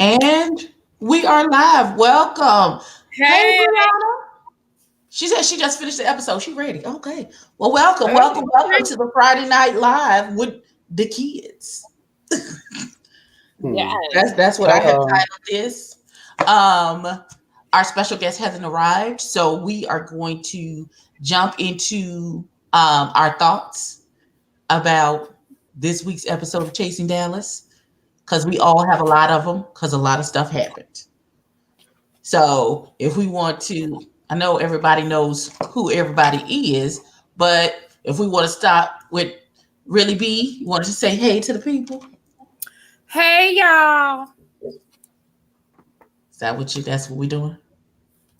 And we are live. Welcome. Hey, Hey, Brianna. She said she just finished the episode. She ready. Okay. Well, welcome, hey, welcome to the Friday Night Live with the kids. yes. That's what I have Hello. titled this. Our special guest hasn't arrived, so we are going to jump into our thoughts about this week's episode of Chasing Dallas because we all have a lot of them because a lot of stuff happened. So if we want to, I know everybody knows who everybody is, but if we want to stop with Really B, you want to say hey to the people? Hey, y'all. Is that what that's what we're doing?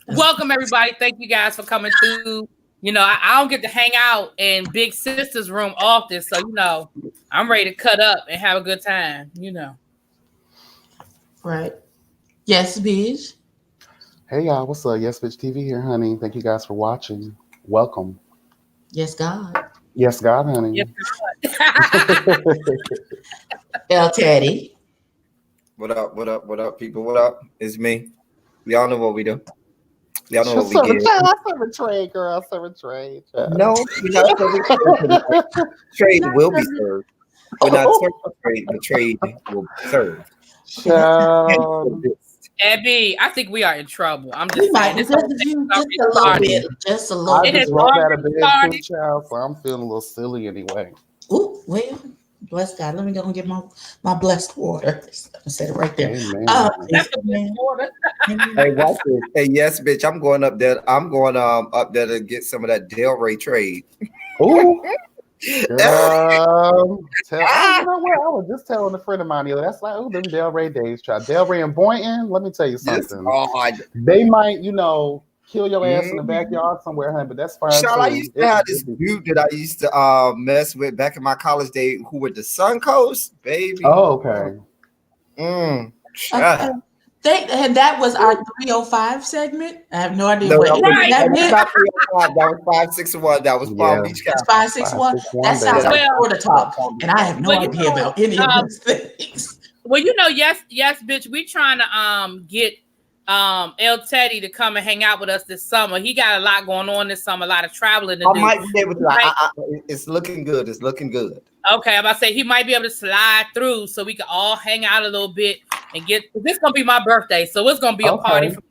Welcome, everybody. Thank you guys for coming through. I don't get to hang out in Big Sister's room often, so, I'm ready to cut up and have a good time, Right. Yes, bitch. Hey y'all, what's up? Yes, Bitch TV here, honey. Thank you guys for watching. Welcome. Yes, God. Yes, God, honey. Yep. El Teddy. What up, people? What up? It's me. Y'all know what we do. Y'all know what we Serving get. Trey, girl. Serving Trey. No, we're not serving trade will be served. We're not serving trade, the trade will be served. Child. Abby, I think we are in trouble. I'm We just might saying. just, This whole just thing a is already little started. bit. Just a little I It bit. has just rolled out of already bed started. too, child, so I'm feeling a little silly anyway. Ooh, well, bless God. Let me go and get my blessed water. I said it right there. Amen. That's the best order. Hey, watch this. Hey, yes, bitch. I'm going up there. I'm going up there to get some of that Del Rey trade. Ooh. Girl, you know what? I was just telling a friend of mine the other. That's like, oh, them Del Rey days. Try Del Rey and Boynton. Let me tell you Yes, something. God. They might, kill your ass in the backyard somewhere, honey. But that's fine. Charlotte, I too. used to have this dude that I used to mess with back in my college day who went to Suncoast, baby. Oh, okay. Shut up. And that was our 305 segment. I have no idea No, what that that was meant. not 305. That was 561. That was Palm Beach That's County. 561. 561, That sounds like baby. Florida talk, and I have no Well, idea about any of these things. Well, yes, bitch. We trying to get El Teddy to come and hang out with us this summer. He got a lot going on this summer, a lot of traveling to I do. might be able to. Right. It's looking good. It's looking good. Okay, I'm about to say he might be able to slide through so we can all hang out a little bit and get. This is gonna be my birthday, so it's gonna be a party from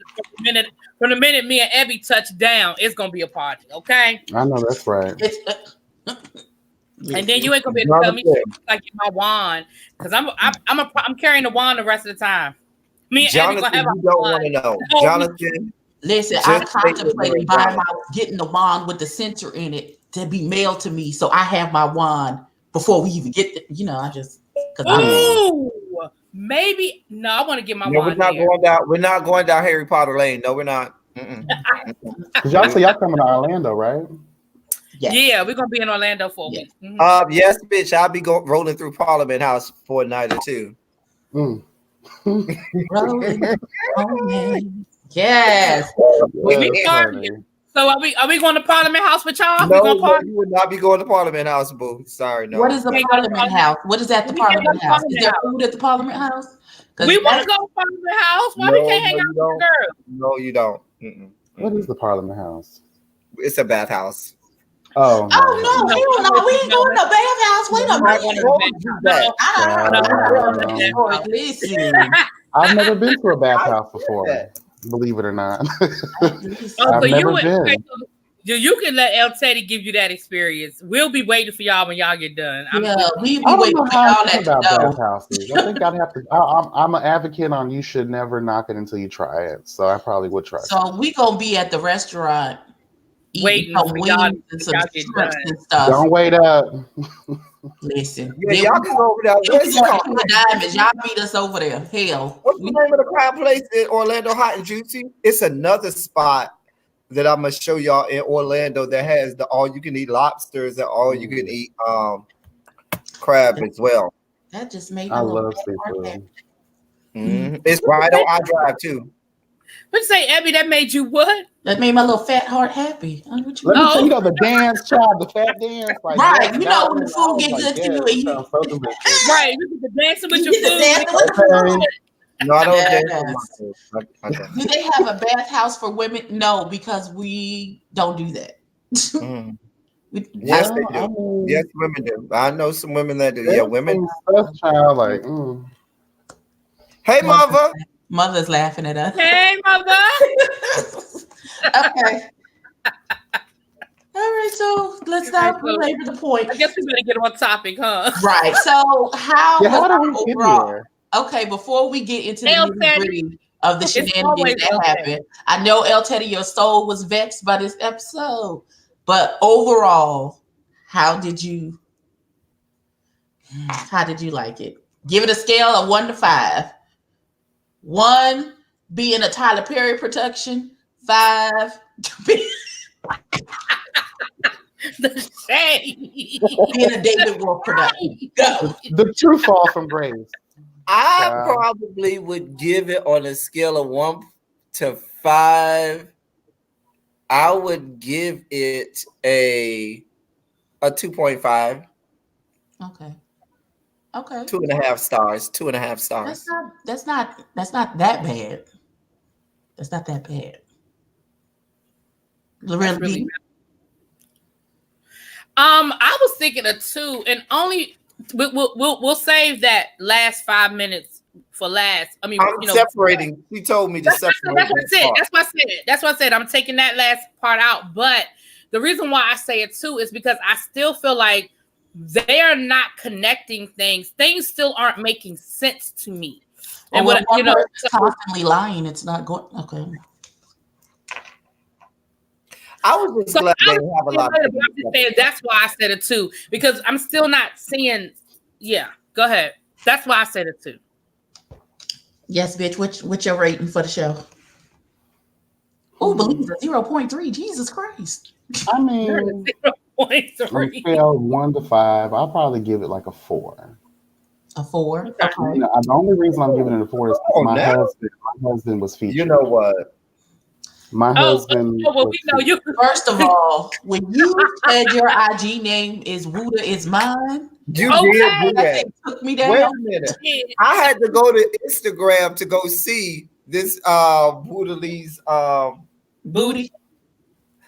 the minute me and Abby touch down. It's gonna be a party, okay? I know that's right. And then you ain't gonna be able to tell me shit like get my wand because I'm carrying the wand the rest of the time. Me and Abby Jonathan, gonna have you don't want to know. Oh, Jonathan, Listen, I contemplated getting the wand with the sensor in it to be mailed to me, so I have my wand before we even get I just ooh, maybe no. I want to get my no, wand. We're not going down Harry Potter Lane. No, we're not. Because y'all say y'all coming to Orlando, right? Yeah, we're gonna be in Orlando for a week. Mm-hmm. Yes, bitch. I'll be rolling through Parliament House for a night or two. Yes. So are we going to Parliament House with y'all? No, you would not be going to Parliament House, boo. Sorry, no. What is the Parliament House? What is at the Parliament House? Is there food at the Parliament House? We want to go to Parliament House. Why we can't hang out with the girls? No, you don't. What is the Parliament House? It's a bathhouse. Oh no, we ain't going to bathhouse. Wait a minute. Listen. I've never been to a bathhouse before. Believe it or not. So you can let El Teddy give you that experience. We'll be waiting for y'all when y'all get done. We'll be waiting for y'all at the bathhouses. I think I'd have to. I'm an advocate on you should never knock it until you try it. So I probably would try. So we gonna be at the restaurant waiting for y'all and some shrimps and stuff. Don't wait up. Listen, y'all can go over there. The diamonds. Y'all meet us over there. Hell, what's the name of the crab place in Orlando? Hot and Juicy. It's another spot that I'm gonna show y'all in Orlando that has the all-you-can-eat lobsters and all-you-can-eat crab as well. That just made me I love seafood. It's right on I Drive too. What you say, Abby? That made you what? That made my little fat heart happy. Let me tell you, the dance, child, the fat dance. Like, right, when the food gets good to you. Right, you get the dancing with your food. No, I don't Yes. dance. Okay. Do they have a bathhouse for women? No, because we don't do that. Mm. We- Yes, they Well, I do. mean, Yes, women do. I know some women that do. Yeah, there's women. some stuff, child, like, Hey, Mother's, mother. mother's laughing at us. Hey, mother. Okay. All right, so let's not belabor the point. I guess we better get on topic, huh? Right. So how yeah, was how our did we get overall? here? Okay, before we get into the El nitty-gritty of the It's shenanigans always that El Teddy. happened, I know El Teddy, your soul was vexed by this episode, but overall, how did you like it? Give it a scale of 1 to 5. 1 being a Tyler Perry production, 5 The shade. being a David Wolf production. Go. The true fall from grace. I Wow. probably would give it on a scale of 1 to 5. I would give it a 2.5. Okay. Okay. 2.5 stars. 2.5 stars. That's not that bad. That's not that bad. Loretta Really B? bad. I was thinking a 2, and only we'll save that last 5 minutes for last. I mean, I'm separating. She told me to separate. That's what I said. That's what I said. I'm taking that last part out. But the reason why I say it 2 is because I still feel like they are not connecting things. Things still aren't making sense to me. And Well, what constantly lying, it's not going. Okay. I was just glad they have a lot of I'm just saying that's why I said it 2, because I'm still not seeing. Yeah, go ahead. That's why I said it 2. Yes, bitch. What's your rating for the show? Oh, believe it, 0.3. Jesus Christ. I mean, on a 0.3. scale of 1 to 5, I'll probably give it like a 4. A 4. Okay. You know, the only reason I'm giving it a 4 is because my husband was featured. You know what? My husband. Well, we know you. First of all, when you said your IG name is Wuda is mine, You Okay. did do that that. thing took me down. Wait a minute. I had to go to Instagram to go see this Boodalee's Booty.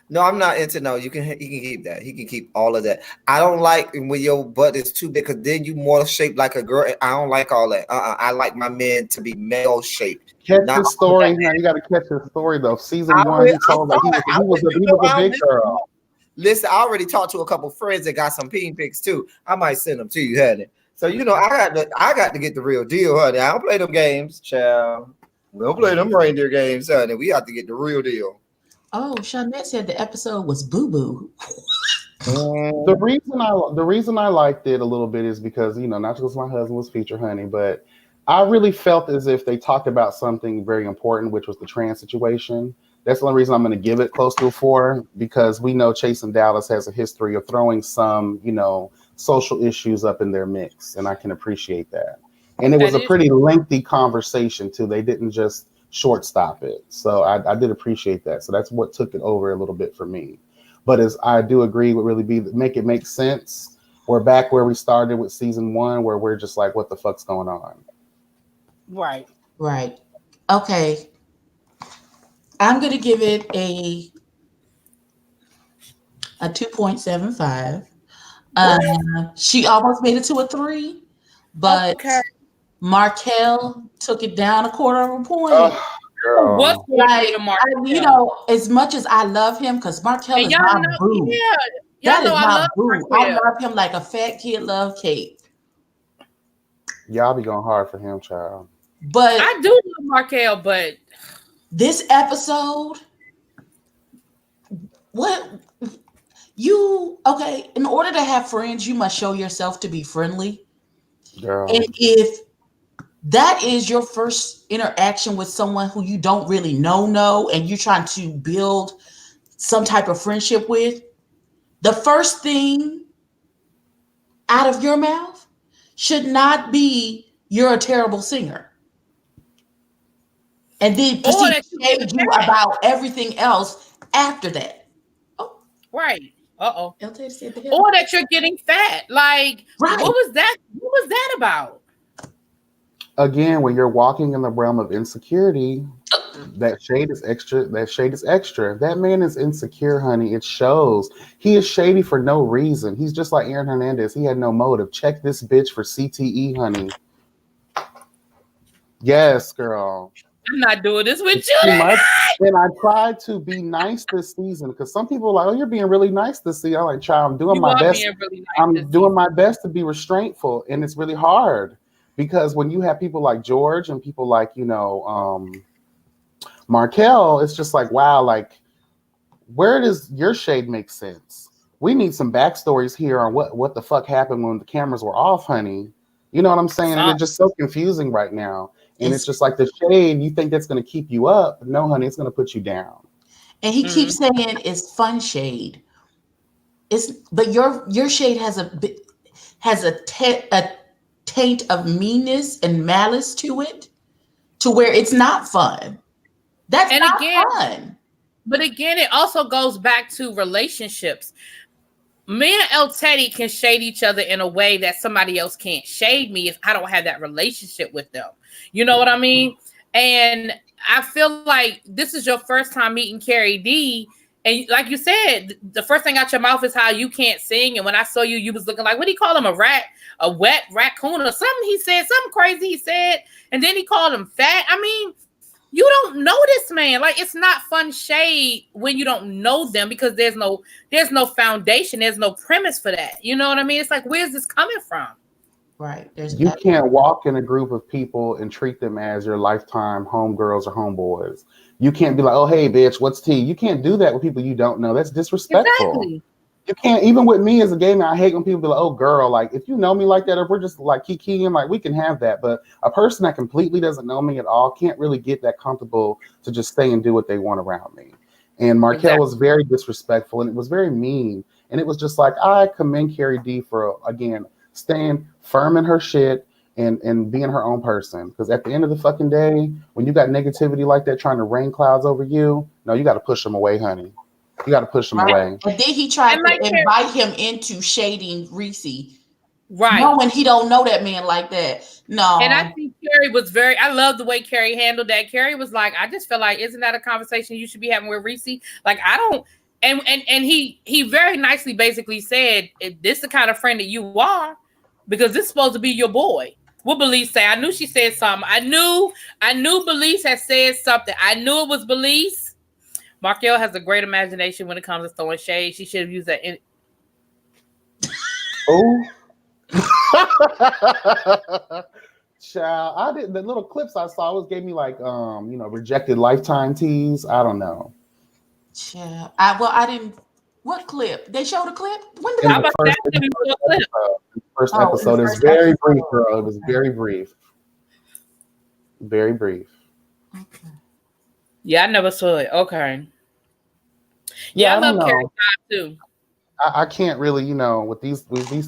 No, I'm not into no. He can keep that. He can keep all of that. I don't like when your butt is too big because then you more shaped like a girl. I don't like all that. I like my men to be male shaped. Catch the story. Now you got to catch the story though. Season 1, he told like he was a big girl. Listen, I already talked to a couple friends that got some peen pics too. I might send them to you, honey. So you know, I got to get the real deal, honey. I don't play them games, child. We don't play them reindeer games, honey. We have to get the real deal. Oh, Shawnette said the episode was boo boo. The reason I liked it a little bit is because, you know, not because my husband was featured, honey, but I really felt as if they talked about something very important, which was the trans situation. That's the only reason I'm going to give it close to a 4, because we know Chasing Dallas has a history of throwing some, you know, social issues up in their mix, and I can appreciate that. And it was a pretty lengthy conversation too. They didn't just shortstop it, so I did appreciate that. So that's what took it over a little bit for me. But as I do agree, would really be make it make sense. We're back where we started with season 1, where we're just like, what the fuck's going on? Right. Okay. I'm gonna give it a 2.75. She almost made it to a 3, but Markel took it down a quarter of a point. Girl. What's Like, you know, as much as I love him, because Markel is my boo. That is my boo. I love him like a fat kid love cake. Y'all be going hard for him, child. But I do love Markel, but this episode, in order to have friends, you must show yourself to be friendly. Girl. And if that is your first interaction with someone who you don't really know, and you're trying to build some type of friendship with, the first thing out of your mouth should not be, you're a terrible singer. And then proceed to shade you about everything else after that. Oh. Right. Uh-oh. Said the or that you're getting fat. Like, right. What was that about? again, when you're walking in the realm of insecurity, that shade is extra. That man is insecure, honey. It shows. He is shady for no reason. He's just like Aaron Hernandez. He had no motive. Check this bitch for CTE, honey. Yes, girl. I'm not doing this with you. And I tried to be nice this season because some people are like, oh, you're being really nice this season. I'm like, child, I'm doing my best. I'm doing my best to be restraintful, and it's really hard because when you have people like George and people like, Markel, it's just like, wow, like, where does your shade make sense? We need some backstories here on what the fuck happened when the cameras were off, honey. You know what I'm saying? And it's just so confusing right now. And it's just like the shade, you think that's going to keep you up. No, honey, it's going to put you down. And he keeps saying it's fun shade. But your shade has a taint of meanness and malice to it, to where it's not fun. That's not fun. But again, it also goes back to relationships. Me and El Teddy can shade each other in a way that somebody else can't shade me if I don't have that relationship with them. You know what I mean? And I feel like this is your first time meeting Carrie D. And like you said, the first thing out your mouth is how you can't sing. And when I saw you, you was looking like, what do you call him? A wet raccoon or something? He said something crazy. He said, and then he called him fat. I mean, you don't know this man. Like, it's not fun shade when you don't know them because there's no foundation. There's no premise for that. You know what I mean? It's like, where's this coming from? Right. You can't walk in a group of people and treat them as your lifetime homegirls or homeboys. You can't be like, oh, hey, bitch, what's tea? You can't do that with people you don't know. That's disrespectful. Exactly. You can't, even with me as a gay man, I hate when people be like, oh, girl, like, if you know me like that, if we're just like kikiing, like, we can have that. But a person that completely doesn't know me at all can't really get that comfortable to just stay and do what they want around me. And Markel was very disrespectful, and it was very mean. And it was just like, I commend Carrie D for, again, staying firm in her shit and being her own person. Because at the end of the fucking day, when you got negativity like that trying to rain clouds over you, no, you got to push them away, honey. You got to push them away. And then he tried to invite him into shading Reese. Right. Knowing he don't know that man like that. No. And I think Carrie was I love the way Carrie handled that. Carrie was like, I just feel like, isn't that a conversation you should be having with Reese? Like, I don't. And he very nicely basically said, this is the kind of friend that you are, because this is supposed to be your boy. What Belize say? I knew she said something. I knew Belize had said something. I knew it was Belize. Markel has a great imagination when it comes to throwing shade. She should have used that. Oh. Child, I didn't. The little clips I saw gave me like rejected Lifetime tees. I don't know. Child, I didn't. What clip? They showed a clip. When did the first episode is very brief, girl. It was very brief. Very brief. Okay. Yeah, I never saw it. Okay. Yeah, I love Carrie too. I can't really, with these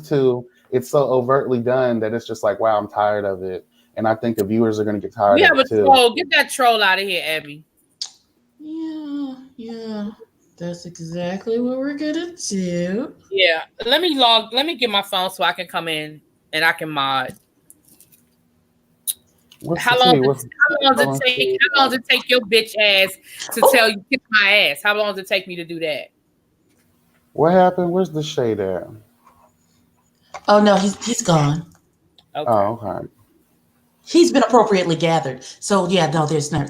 two, it's so overtly done that it's just like, wow, I'm tired of it. And I think the viewers are going to get tired of it too. Troll. Get that troll out of here, Abby. Yeah. That's exactly what we're going to do. Yeah. Let me get my phone so I can come in and I can mod. How long does it take your bitch ass to tell you kiss my ass? How long does it take me to do that? What happened? Where's the shade at? Oh no, he's gone. Okay. Oh, okay. He's been appropriately gathered. So yeah, no, there's no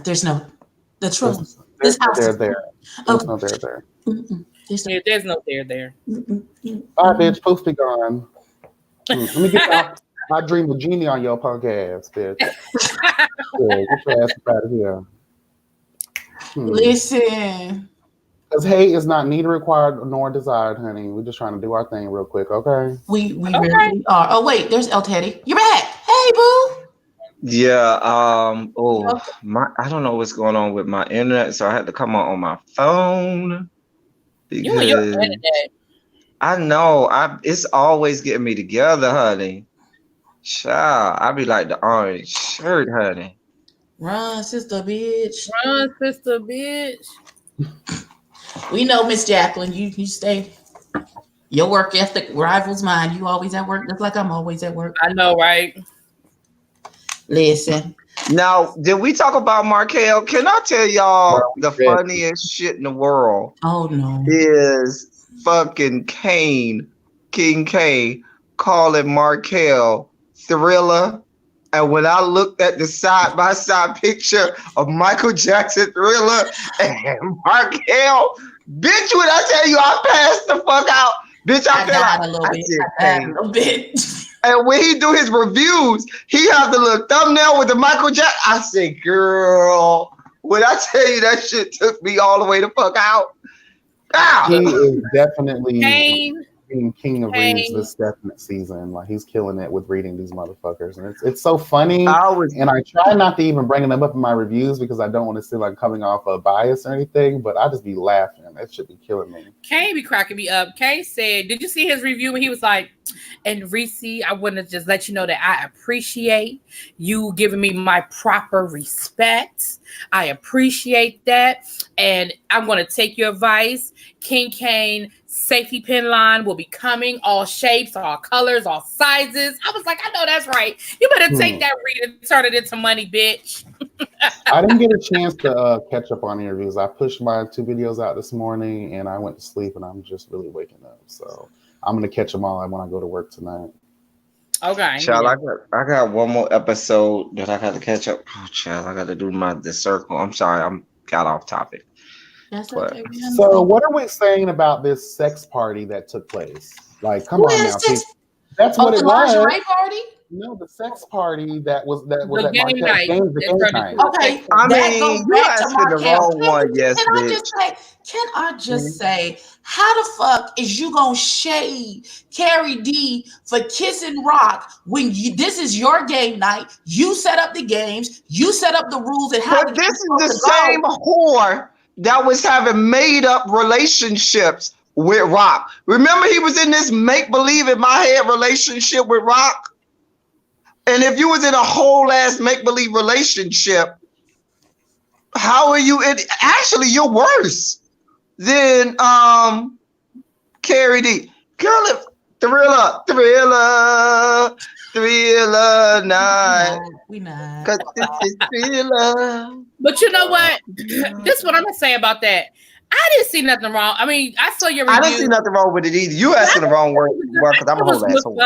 the troll. This house is there. There's no there. There's no there. All right, bitch, poof be gone. Let me get my dream of genie on your punk ass, bitch. Yeah, get your ass out of here. Listen. Because hate is not neither required nor desired, honey. We're just trying to do our thing real quick, okay? We really are. Oh wait, there's El Teddy. You're back. Hey, boo. Yeah. I don't know what's going on with my internet, so I had to come on my phone. Because you and your internet. I know. It's always getting me together, honey. Child, I be like the orange shirt, honey. Run, sister bitch. Run, sister bitch. We know, Miss Jacqueline, you stay. Your work ethic rivals mine. You always at work, just like I'm always at work. I know, right? Listen. Now, did we talk about Markel? Can I tell y'all the funniest shit in the world? Oh no. Is fucking King Kane calling Markel Thriller. And when I looked at the side-by-side picture of Michael Jackson Thriller and Markel, bitch, when I tell you I passed the fuck out, bitch, I feel like a little bit. And when he do his reviews, he have the little thumbnail with the Michael Jackson. I said, girl, when I tell you that shit took me all the way the fuck out. He is definitely Kane. being king of reads this definite season. Like he's killing it with reading these motherfuckers, and it's so funny. And I try not to even bring them up in my reviews because I don't want to seem like coming off a bias or anything. But I just be laughing. That should be killing me. Kane be cracking me up. Kane said, "Did you see his review when he was like, and Reese, I want to just let you know that I appreciate you giving me my proper respect. I appreciate that, and I'm going to take your advice. King Kane safety pin line will be coming, all shapes, all colors, all sizes." I was like, I know that's right. You better take that read and turn it into money, bitch. I didn't get a chance to catch up on interviews. I pushed my 2 videos out this morning and I went to sleep, and I'm just really waking up. So I'm going to catch them all when I go to work tonight. Okay. Child, I got one more episode that I got to catch up. Oh, child, I got to do the circle. I'm sorry, I'm got off topic. That's okay. So what are we saying about this sex party that took place? Like, come on now. That's what it was. Lingerie party? No, the sex party that was the at game night. The game night. Okay. I mean, you asking the wrong one, yes, bitch. Can I just say, how the fuck is you gonna shade Carrie D for kissing Rock when this is your game night? You set up the games, you set up the rules, and how. But this is the same whore that was having made up relationships with Rock. Remember, he was in this make believe in my head relationship with Rock. And if you was in a whole ass make believe relationship, how are you? Actually, you're worse than Carrie D. Girl, Thriller night. We not. Cause this is Thriller. But you know what? This is what I'm gonna say about that. I didn't see nothing wrong. I mean, I saw your review. I didn't see nothing wrong with it either. You asking the wrong word because I'm a whole ass whore.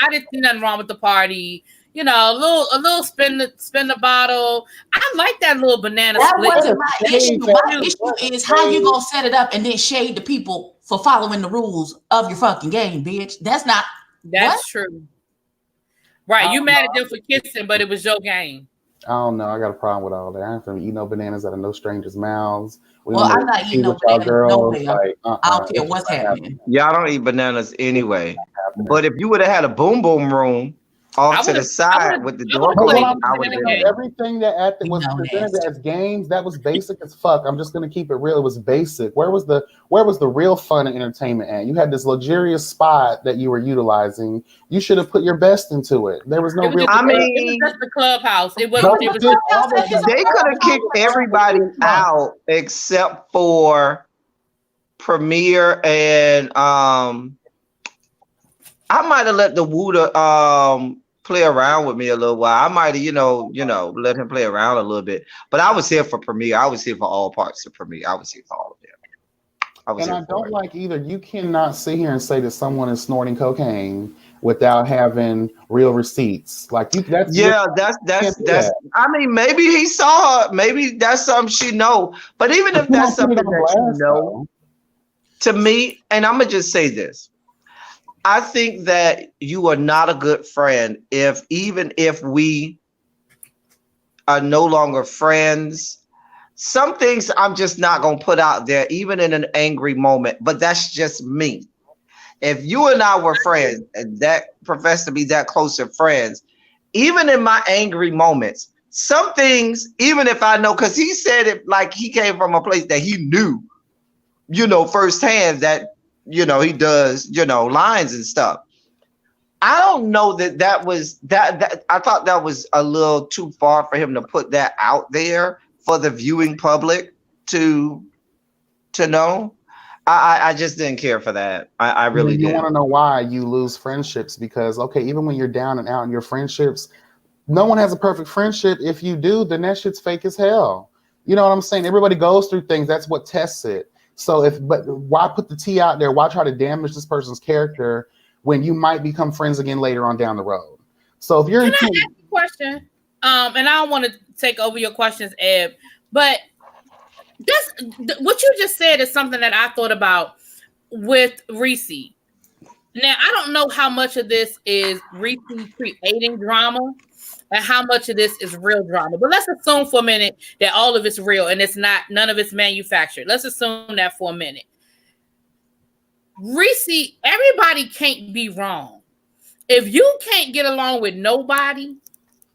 I didn't see nothing wrong with the party. You know, a little spin the bottle. I like that little banana that split. Wasn't my issue. My issue is how you gonna set it up and then shade the people for following the rules of your fucking game, bitch. That's not. That's true. Right, you mad at them for kissing, but it was your game. I don't know. I got a problem with all that. I ain't gonna eat no bananas out of no strangers' mouths. I'm not eating no bananas. No way. I don't care what's happening. Y'all don't eat bananas anyway. But if you would have had a boom boom room off to the side with the door closed, I would have. Everything that was presented as games, that was basic as fuck. I'm just gonna keep it real. It was basic. Where was the real fun and entertainment at? You had this luxurious spot that you were utilizing. You should have put your best into it. There was no real. It was just the clubhouse. It was. They could have kicked everybody out except for Premier and I might have let the Wooda play around with me a little while. I might have, let him play around a little bit. But I was here for Premier. I was here for all parts of Premier. I was here for all of them. I don't like either. You cannot sit here and say that someone is snorting cocaine without having real receipts. Like that's. I mean, maybe he saw her. Maybe that's something she know. But even if that's something that you know, to me, and I'm gonna just say this. I think that you are not a good friend even if we are no longer friends. Some things I'm just not going to put out there, even in an angry moment, but that's just me. If you and I were friends and that profess to be that close of friends, even in my angry moments, some things, even if I know, because he said it like he came from a place that he knew, firsthand that, he does, lines and stuff. I don't know that was that I thought that was a little too far for him to put that out there for the viewing public to know. I just didn't care for that. I really didn't. You want to know why you lose friendships? Because, okay, even when you're down and out in your friendships, no one has a perfect friendship. If you do, then that shit's fake as hell. You know what I'm saying? Everybody goes through things. That's what tests it. So but why put the tea out there? Why try to damage this person's character when you might become friends again later on down the road? So if you're Can I ask you a question? And I don't want to take over your questions, Eb, but what you just said is something that I thought about with Reese. Now, I don't know how much of this is Reese creating drama and how much of this is real drama. But let's assume for a minute that all of it's real and none of it's manufactured. Let's assume that for a minute. Reese, everybody can't be wrong. If you can't get along with nobody,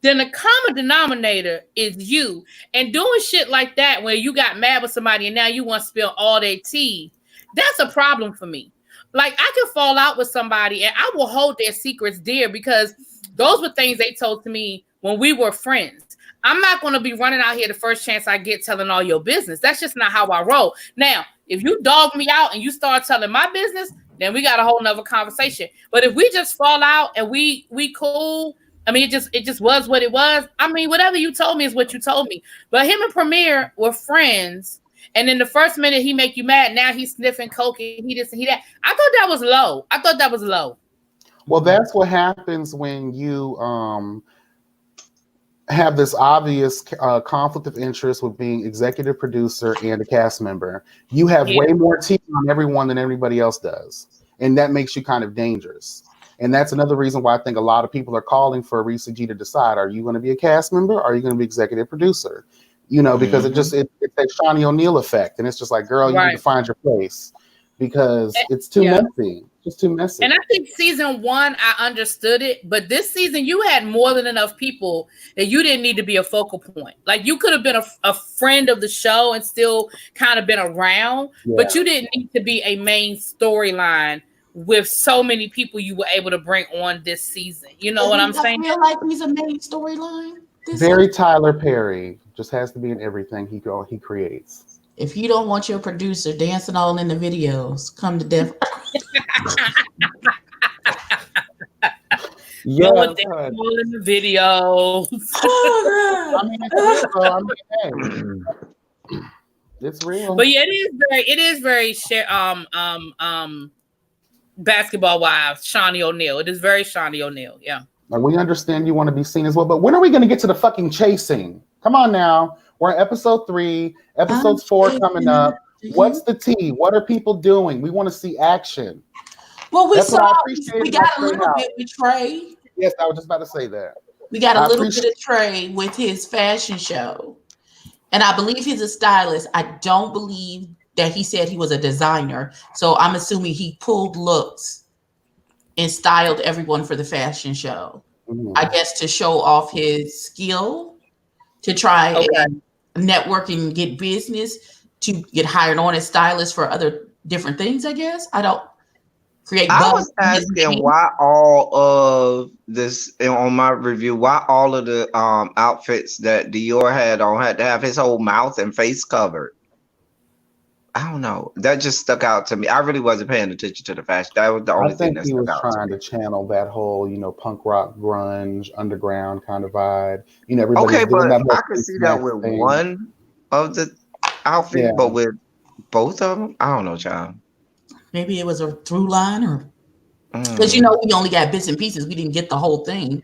then the common denominator is you. And doing shit like that where you got mad with somebody and now you want to spill all their tea, that's a problem for me. Like, I can fall out with somebody and I will hold their secrets dear because those were things they told to me when we were friends. I'm not going to be running out here the first chance I get telling all your business. That's just not how I roll. Now, if you dog me out and you start telling my business, then we got a whole nother conversation. But if we just fall out and we cool, I mean, it just was what it was. I mean, whatever you told me is what you told me. But him and Premier were friends. And then the first minute he make you mad, now he's sniffing coke and he this and he that. I thought that was low. Well, that's what happens when you have this obvious conflict of interest with being executive producer and a cast member. You have way more teeth on everyone than everybody else does. And that makes you kind of dangerous. And that's another reason why I think a lot of people are calling for Reese G to decide, are you going to be a cast member or are you going to be executive producer? You know, because it's that Shawnee O'Neal effect. And it's just like, girl, you need to find your place because it's too messy. It's too messy. And I think season 1, I understood it. But this season, you had more than enough people that you didn't need to be a focal point. Like, you could have been a friend of the show and still kind of been around. Yeah. But you didn't need to be a main storyline with so many people you were able to bring on this season. You know what I'm saying? I feel like he's a main storyline. Very Tyler Perry. Just has to be in everything he creates. If you don't want your producer dancing all in the videos, come to Def. Yeah, all in the videos. It's real. But yeah, it is very Basketball Wives, Shawnee O'Neal. It is very Shawnee O'Neal. Yeah. Like, we understand you want to be seen as well, but when are we going to get to the fucking chasing? Come on now. We're on episode 3, episode 4 coming up. What's the tea? What are people doing? We want to see action. Well, we got a little bit with Trey. Yes, I was just about to say that. We got a little bit of Trey with his fashion show. And I believe he's a stylist. I don't believe that he said he was a designer. So I'm assuming he pulled looks and styled everyone for the fashion show. Mm-hmm. I guess to show off his skill, to try and network and get business, to get hired on as stylist for other different things, I guess. I don't create. I was asking why all of this on my review, why all of the outfits that Dior had on had to have his whole mouth and face covered. I don't know. That just stuck out to me. I really wasn't paying attention to the fashion. That was the only thing that stuck out. I think he was trying to channel that whole, punk rock, grunge, underground kind of vibe. Okay, but I could see that with one of the outfits, but with both of them, I don't know, child. Maybe it was a through line, or because we only got bits and pieces. We didn't get the whole thing,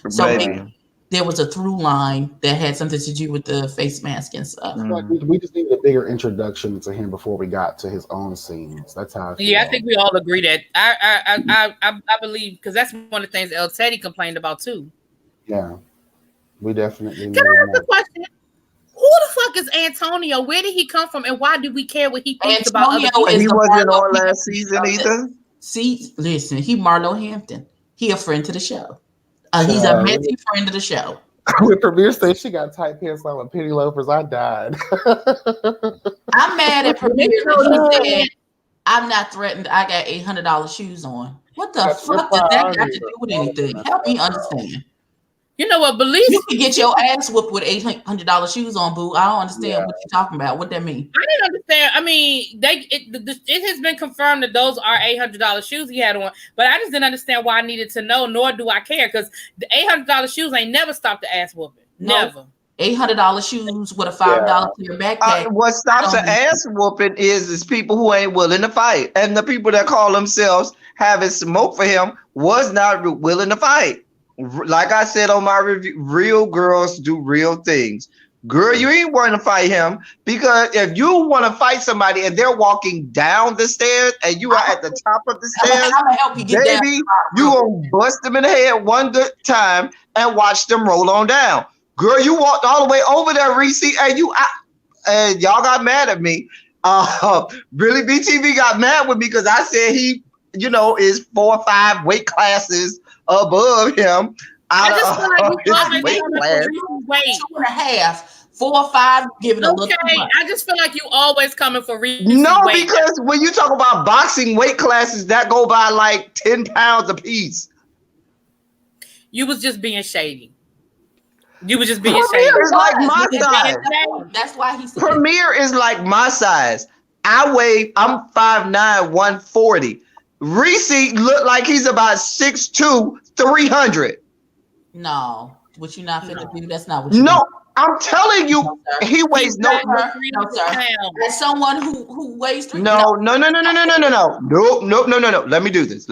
so maybe there was a through line that had something to do with the face mask and stuff. We just needed a bigger introduction to him before we got to his own scenes. That's how I feel. Yeah, I think we all agree that. I believe, because that's one of the things El Teddy complained about too. Yeah, we definitely. Can I ask a question? Who the fuck is Antonio? Where did he come from, and why do we care what he thinks about other people? He wasn't on last season either. See, listen, he Marlo Hampton. He a friend to the show. He's a messy friend of the show. When Premier said she got tight pants on with penny loafers, I died. I'm mad at Premier because he said, I'm not threatened. I got $800 shoes on. What the fuck does that got to do with anything? Help me understand. You know what? Believe You can get your ass whooped with $800 shoes on, boo. I don't understand what you're talking about. What that mean? I didn't understand. I mean, it has been confirmed that those are $800 shoes he had on, but I just didn't understand why I needed to know, nor do I care, because the $800 shoes ain't never stopped the ass whooping. Never. $800 shoes with a $5 clear backpack. What stops an ass whooping is people who ain't willing to fight, and the people that call themselves having smoke for him was not willing to fight. Like I said on my review, real girls do real things. Girl, you ain't want to fight him, because if you want to fight somebody and they're walking down the stairs and you are at the top of the stairs, I'm gonna help you get down. baby, you gonna bust them in the head one good time and watch them roll on down. Girl, you walked all the way over there, Reese, and and y'all got mad at me. Really, BTV got mad with me because I said he, is 4 or 5 weight classes above him. I just feel like you always weight class. 2.5, 4 or 5, giving a little too much. I just feel like you always coming for reasons. No, because when you talk about boxing weight classes, that go by like 10 pounds a piece. You was just being shady. You was just being shady. Premier is like my size. That's why he said Premier is like my size. I'm 5'9", 140. Reese look like he's about 6'2", 300. No, what you not finna do? That's not what you. No, I'm telling you, he weighs no. sir. As someone who weighs 3. No. Let me do this.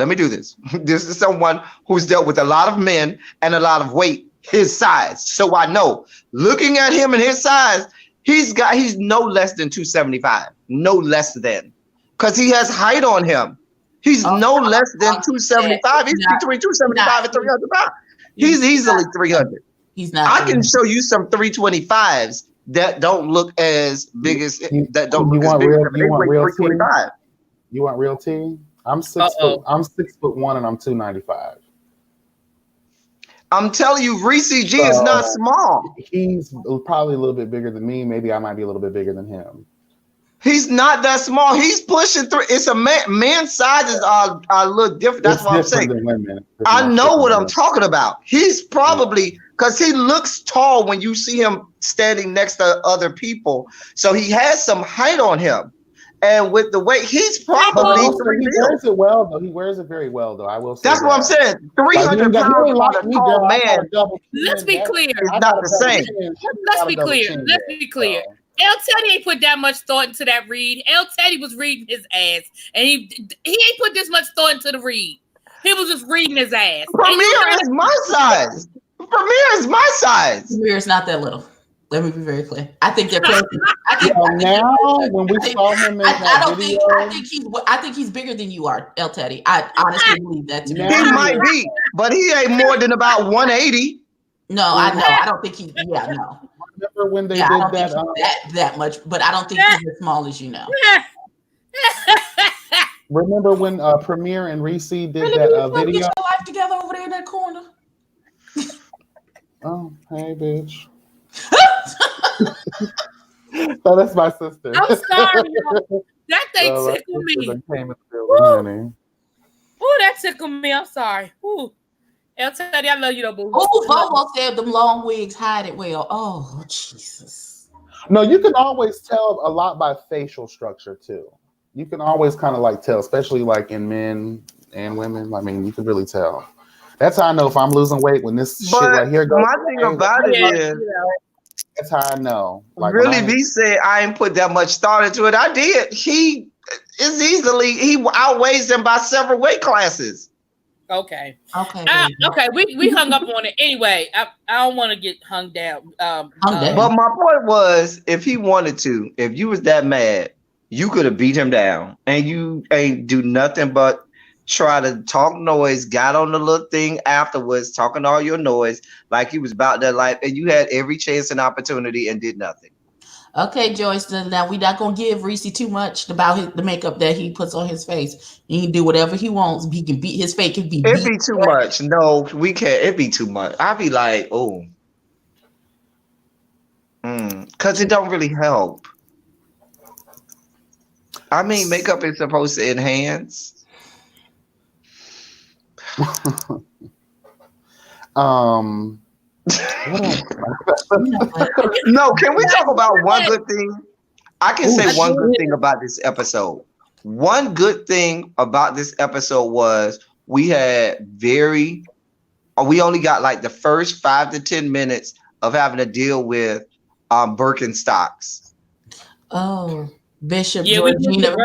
This is someone who's dealt with a lot of men and a lot of weight his size. So I know, looking at him and his size, he's no less than 275. No less than. Because he has height on him. He's no less than 275. He's between 275 and 300 pounds. He's easily 300. He's not. I can show you some 325s that don't look as big as that don't look as big as 325. You want real tea? I'm 6 foot. I'm 6'1" and I'm 295. I'm telling you, Reese G is not small. He's probably a little bit bigger than me. Maybe I might be a little bit bigger than him. He's not that small. He's pushing through. It's a man's sizes are a little different. That's what I'm saying. I know what I'm talking about. He's probably, because he looks tall when you see him standing next to other people. So he has some height on him. And with the weight, he's probably. He wears it well, though. He wears it very well, though. I will say. That's what I'm saying. 300 pounds on a tall man. Let's be clear. It's not the same. Let's be clear. El Teddy ain't put that much thought into that read. El Teddy was reading his ass, and he ain't put this much thought into the read. He was just reading his ass. Premier is my size. Premier is my size. Premier is not that little. Let me be very clear. I think they're close. When we saw him in that video, I think he's bigger than you are, El Teddy. I honestly believe that. He might be, but he ain't more than about 180. No, I know. I don't think he. Yeah, no. Remember when they did that much, but I don't think he's as small as you know. Remember when Premier and Reese did that video? Get your life together over there in that corner. Oh, hey, bitch. So that's my sister. I'm sorry, y'all. That thing tickled me. Oh, that tickled me. I'm sorry. Ooh. El Teddy, I love you though, boo. Oh, Bobo said them long wigs hide it well. Oh, Jesus. No, you can always tell a lot by facial structure too. You can always kind of like tell, especially like in men and women. I mean, you can really tell. That's how I know if I'm losing weight when this shit right here goes. My thing about it is, that's how I know. Like really, B said I ain't put that much thought into it. I did. He outweighs them by several weight classes. Okay. We hung up on it anyway. I don't want to get hung down. But my point was, if he wanted to, if you was that mad, you could have beat him down, and you ain't do nothing but try to talk noise. Got on the little thing afterwards, talking all your noise like he was about that life, and you had every chance and opportunity and did nothing. Okay, Joyce. Now we're not gonna give Reese too much about the makeup that he puts on his face. He can do whatever he wants. He can beat his face. Can be. It'd be too much. No, we can't. It'd be too much. I'd be like, oh, because it don't really help. I mean, makeup is supposed to enhance. No, can we talk about one good thing? I can say one good thing about this episode. One good thing about this episode was we only got like the first 5 to 10 minutes of having to deal with Birkenstocks. Oh, Bishop Yeah, we Georgina.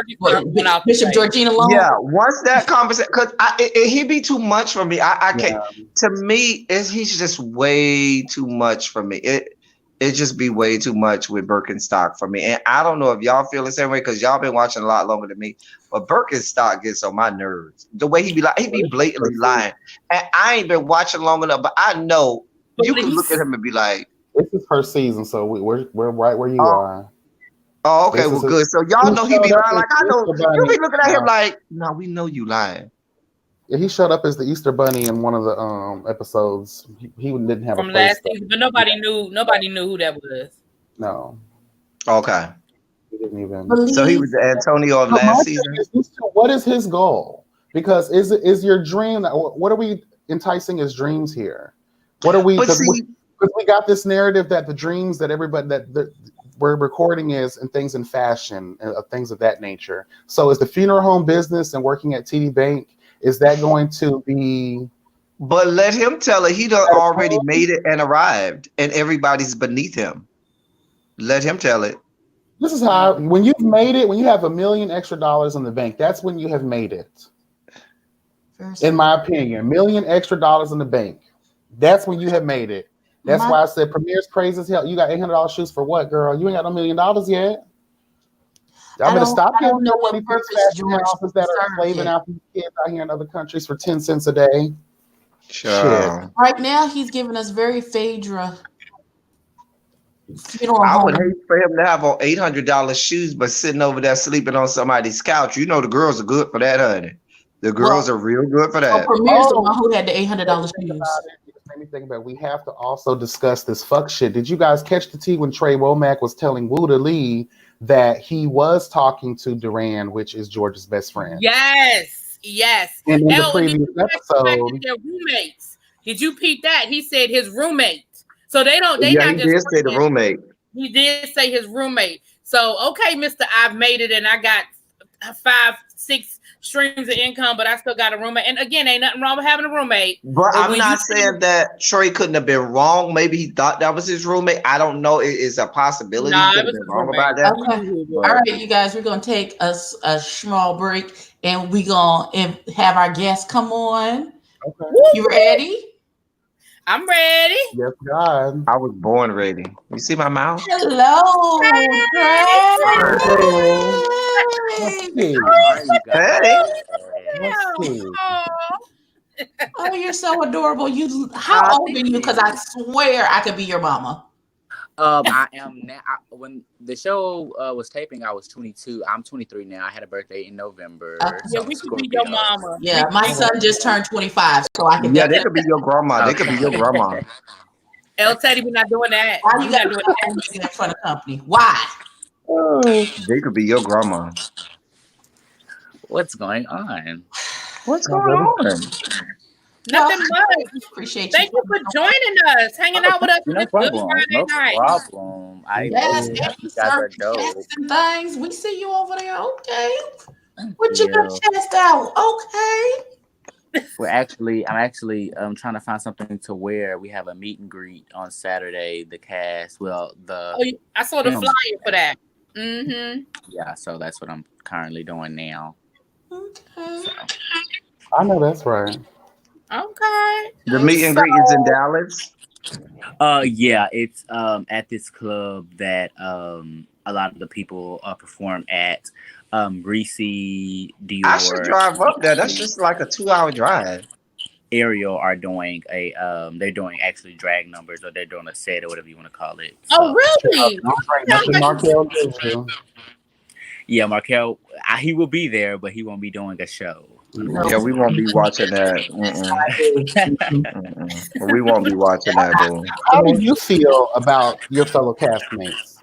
did Bishop Georgina Long. Yeah, once that conversation, because he'd be too much for me. I can't. To me, he's just way too much for me. It just be way too much with Birkenstock for me. And I don't know if y'all feel the same way because y'all been watching a lot longer than me. But Birkenstock gets on my nerves. The way he be blatantly lying. And I ain't been watching long enough, but I know you can look at him and be like, "This is first season, so we're right where you are." Oh, okay, well, good. So y'all know he be lying. Like I know you be looking at him like, no, we know you lying. Yeah, he showed up as the Easter Bunny in one of the episodes. He didn't have from a place last season, but nobody knew who that was. No. Okay. He didn't even. So he was Antonio of last season. What is his goal? Because is your dream? What are we enticing as dreams here? What are we? Because we got this narrative that the dreams that everybody that we're recording is and things in fashion and things of that nature. So is the funeral home business and working at TD Bank? Is that going to be? But let him tell it. He done already made it and arrived, and everybody's beneath him. Let him tell it. This is how when you've made it, when you have $1 million extra in the bank, that's when you have made it. In my opinion, $1 million extra in the bank. That's when you have made it. That's why I said Premier's crazy as hell. You got $800 shoes for what, girl? You ain't got no $1 million yet. I'm gonna stop giving know what purpose George houses that are slaving out these kids out here in other countries for 10 cents a day. Sure. Right now, he's giving us very Phaedra. I would hate for him to have on $800 shoes, but sitting over there sleeping on somebody's couch. You know the girls are good for that, honey. The girls are real good for that. Premier's the one who had the $800 shoes. Anything about we have to also discuss this fuck shit. Did you guys catch the tea when Trey Womack was telling Wuda Lee that he was talking to Duran, which is George's best friend? Yes. And in the previous episode, their roommates. Did you peep that? He said his roommate. So they not he just did say the roommate. He did say his roommate. So okay, Mr. I've made it and I got 5-6 streams of income, but I still got a roommate. And again, ain't nothing wrong with having a roommate. But I'm not saying that Trey couldn't have been wrong. Maybe he thought that was his roommate. I don't know. It is a possibility. Nah, he could have been wrong about that. Okay. All right, you guys, we're gonna take a small break and we're gonna have our guests come on. Okay. You ready? I'm ready. Yes, God. I was born ready. You see my mouth? Hello, Oh, you're so adorable. How old are you? Because I swear I could be your mama. I am now. When the show was taping, I was 22. I'm 23 now. I had a birthday in November. Yeah, we could be your mama. Yeah, my son just turned 25, so I can. Yeah, they could be your grandma. They could be your grandma. El Teddy, we're not doing that. Why you got to do it in front of company? Why? They could be your grandma. What's going on? What's going on? Nothing much. Appreciate you. Thank you for joining us, hanging out with us. No problem. No problem. Yes, you guys are dope. And things. We see you over there. Okay. Put your little chest out. Okay. I'm actually trying to find something to wear. We have a meet and greet on Saturday. The cast, I saw the flyer for that. Mm-hmm. Yeah, so that's what I'm currently doing now. Okay. So. I know that's right. Okay. The meet and greet is in Dallas. Yeah, it's at this club that a lot of the people perform at. Reese, Dior. I should drive up there. That's just like a 2-hour drive. Ariel are doing they're doing actually drag numbers, or they're doing a set or whatever you want to call it. So. Oh, really? Yeah, Markel, he will be there, but he won't be doing a show. Yeah, we won't be watching that. We won't be watching that, boo. How do you feel about your fellow castmates?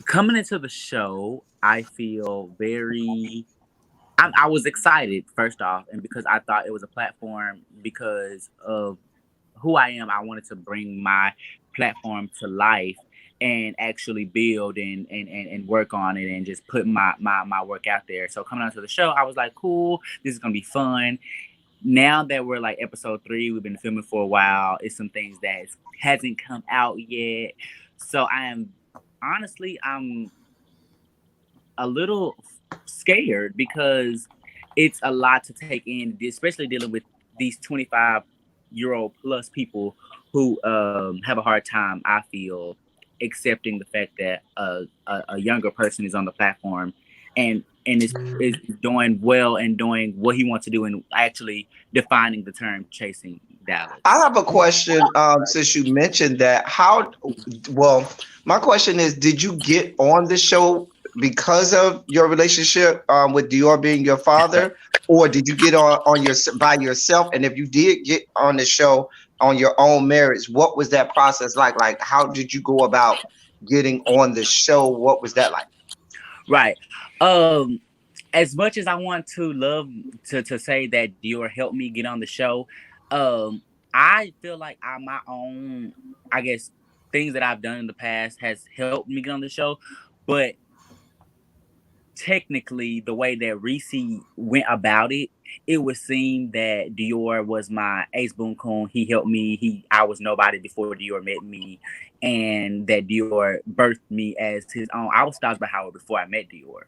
Coming into the show, I feel I was excited, first off, and because I thought it was a platform because of who I am. I wanted to bring my platform to life and actually build and work on it and just put my work out there. So coming out to the show, I was like, cool, this is gonna be fun. Now that we're like episode 3, we've been filming for a while. It's some things that hasn't come out yet. So I'm a little scared because it's a lot to take in, especially dealing with these 25-year-old plus people who have a hard time, I feel, accepting the fact that a younger person is on the platform and is doing well and doing what he wants to do and actually defining the term chasing Dallas. I have a question since you mentioned that. My question is, did you get on the show because of your relationship with Dior being your father, or did you get on by yourself? And if you did get on the show on your own merits, what was that process like? Like, how did you go about getting on the show? What was that like? Right. As much as I want to love to say that Dior helped me get on the show, I feel like my own, I guess, things that I've done in the past has helped me get on the show. But technically, the way that Reese went about it, it would seem that Dior was my ace boon coon. He helped me. I was nobody before Dior met me, and that Dior birthed me as his own. I was Special Guest Tre Howard before I met Dior.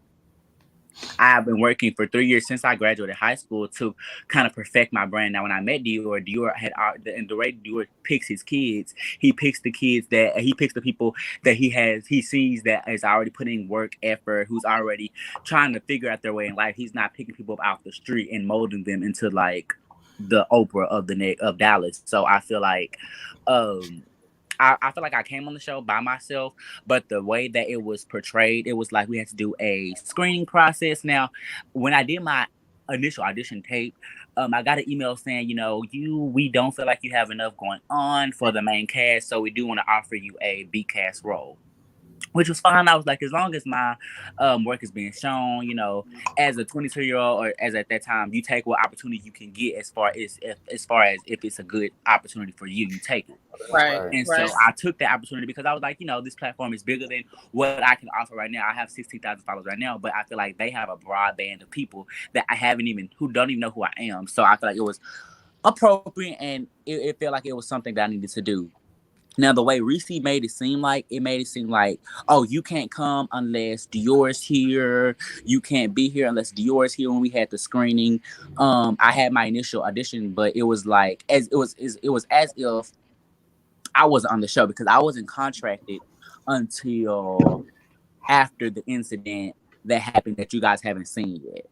I've been working for 3 years since I graduated high school to kind of perfect my brand. Now, when I met Dior had, and the way Dior picks his kids, he picks the people that he sees that is already putting work, effort, who's already trying to figure out their way in life. He's not picking people up off the street and molding them into like the Oprah of Dallas. So I feel like, I feel like I came on the show by myself, but the way that it was portrayed, it was like we had to do a screening process. Now, when I did my initial audition tape, I got an email saying, we don't feel like you have enough going on for the main cast, so we do want to offer you a B cast role, which was fine. I was like, as long as my work is being shown, as a 22-year-old or as at that time, you take what opportunity you can get as far as if it's a good opportunity for you, you take it. Right. And so I took the opportunity because I was like, this platform is bigger than what I can offer right now. I have 16,000 followers right now, but I feel like they have a broad band of people that who don't even know who I am. So I feel like it was appropriate, and it felt like it was something that I needed to do. Now, the way Reese made it seem like, oh, you can't come unless Dior's here. You can't be here unless Dior's here. When we had the screening, I had my initial audition, but it was like as if I wasn't on the show because I wasn't contracted until after the incident that happened that you guys haven't seen yet.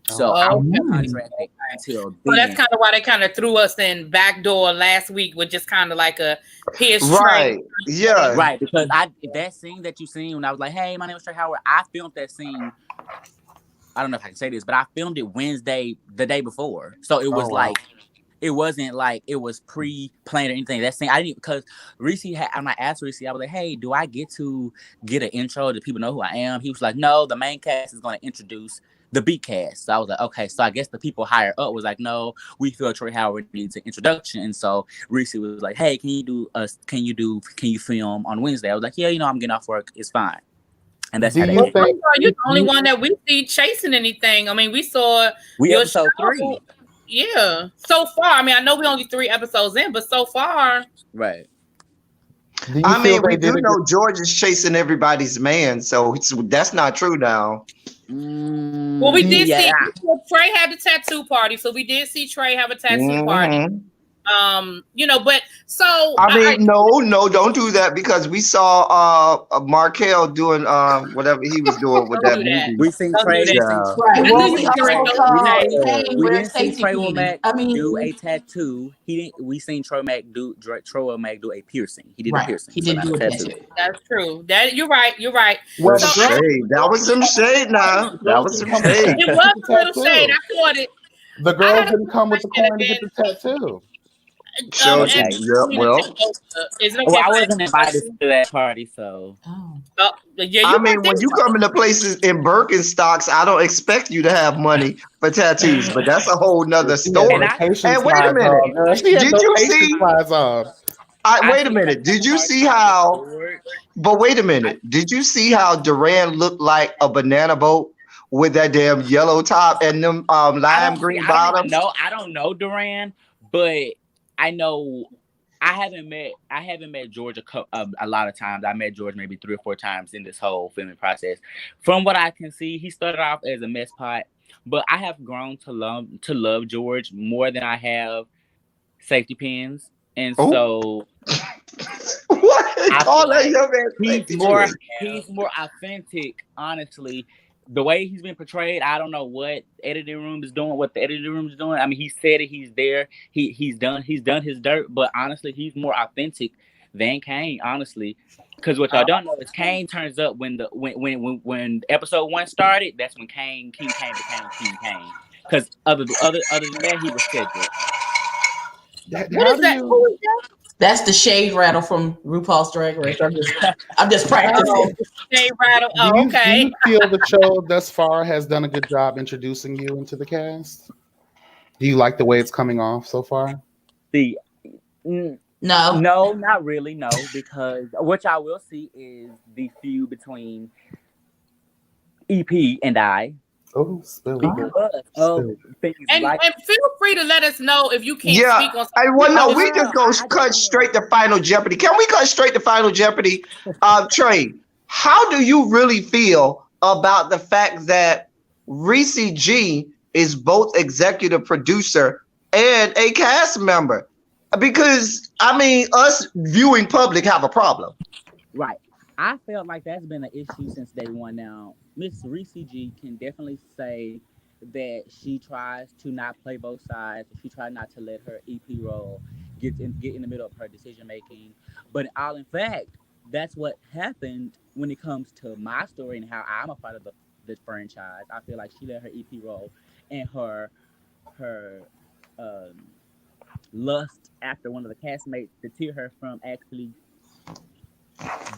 So I was contracted until then. So that's kind of why they kind of threw us in backdoor last week with just kind of like a his right, yeah, right. Because that scene that you seen when I was like, "Hey, my name is Trey Howard," I filmed that scene. I don't know if I can say this, but I filmed it Wednesday, the day before. So it was it wasn't like it was pre-planned or anything. That scene, I didn't, because Reese I asked Reese, I was like, hey, do I get to get an intro? Do people know who I am? He was like, no, the main cast is going to introduce the B cast. So I was like, okay. So I guess the people higher up was like, no, we feel Trey Howard needs an introduction. And so Reese was like, hey, can you film on Wednesday? I was like, yeah, I'm getting off work. It's fine. And that's how they you're the only one that we see chasing anything. I mean, we saw episode 3. Yeah, so far. I mean, I know we only 3 episodes in, but so far, right. I mean, we do know George is chasing everybody's man, so that's not true now. Well, we did see Trey had the tattoo party, so we did see Trey have a tattoo party. But so I mean, no, don't do that because we saw Markel doing whatever he was doing with that movie. We seen Trey. We didn't see Trey Womack do a tattoo. We seen Trey Womack do a piercing. He did a piercing. He didn't do a tattoo. That's true. That you're right. Well, shade. That was some shade. Now that was some shade. It was a little shade. I thought it. The girl didn't come with the coin to get the tattoo. Shows Okay. Is it okay? Well, if I I wasn't ask a invited question? to that party, so. Oh. Yeah, you I mean, weren't there. when you come into places in Birkenstocks, I don't expect you to have money for tattoos, but that's a whole nother She had story. vacation And wait a slides minute. on, girl. She had Did you vacation see? slides on. Wait a minute. Did you see how? But wait a minute. Did you see how Duran looked like a banana boat with that damn yellow top and them lime green bottoms? I don't know Duran, but I know I haven't met George a lot of times. I met George maybe 3 or 4 times in this whole filming process. From what I can see, he started off as a mess pot, but I have grown to love George more than I have safety pins, and so What? Call that young man he's more authentic, honestly. The way he's been portrayed, I don't know what the editing room is doing. I mean, he said it, he's there, he's done his dirt, but honestly, he's more authentic than Kane, honestly. Because what y'all don't know is Kane turns up when episode 1 started. That's when King Kane became King Kane. Because other than that, he was Cedric. What is that? Who is that? That's the shade rattle from RuPaul's Drag Race. I'm just practicing. Shade rattle. Oh, okay. Do you feel the show thus far has done a good job introducing you into the cast? Do you like the way it's coming off so far? No, not really. No, because what I will see is the feud between EP and I. Oh, spill it. And feel free to let us know if you can't speak on something. We just go cut straight to Final Jeopardy. Can we cut straight to Final Jeopardy? Trey, how do you really feel about the fact that Reese G is both executive producer and a cast member? Because, I mean, us viewing public have a problem. Right. I felt like that's been an issue since day one now. Miss Reese G can definitely say that she tries to not play both sides. She tries not to let her EP role get in the middle of her decision making. But all in fact, that's what happened when it comes to my story and how I'm a part of the franchise. I feel like she let her EP role and her lust after one of the castmates deter her from actually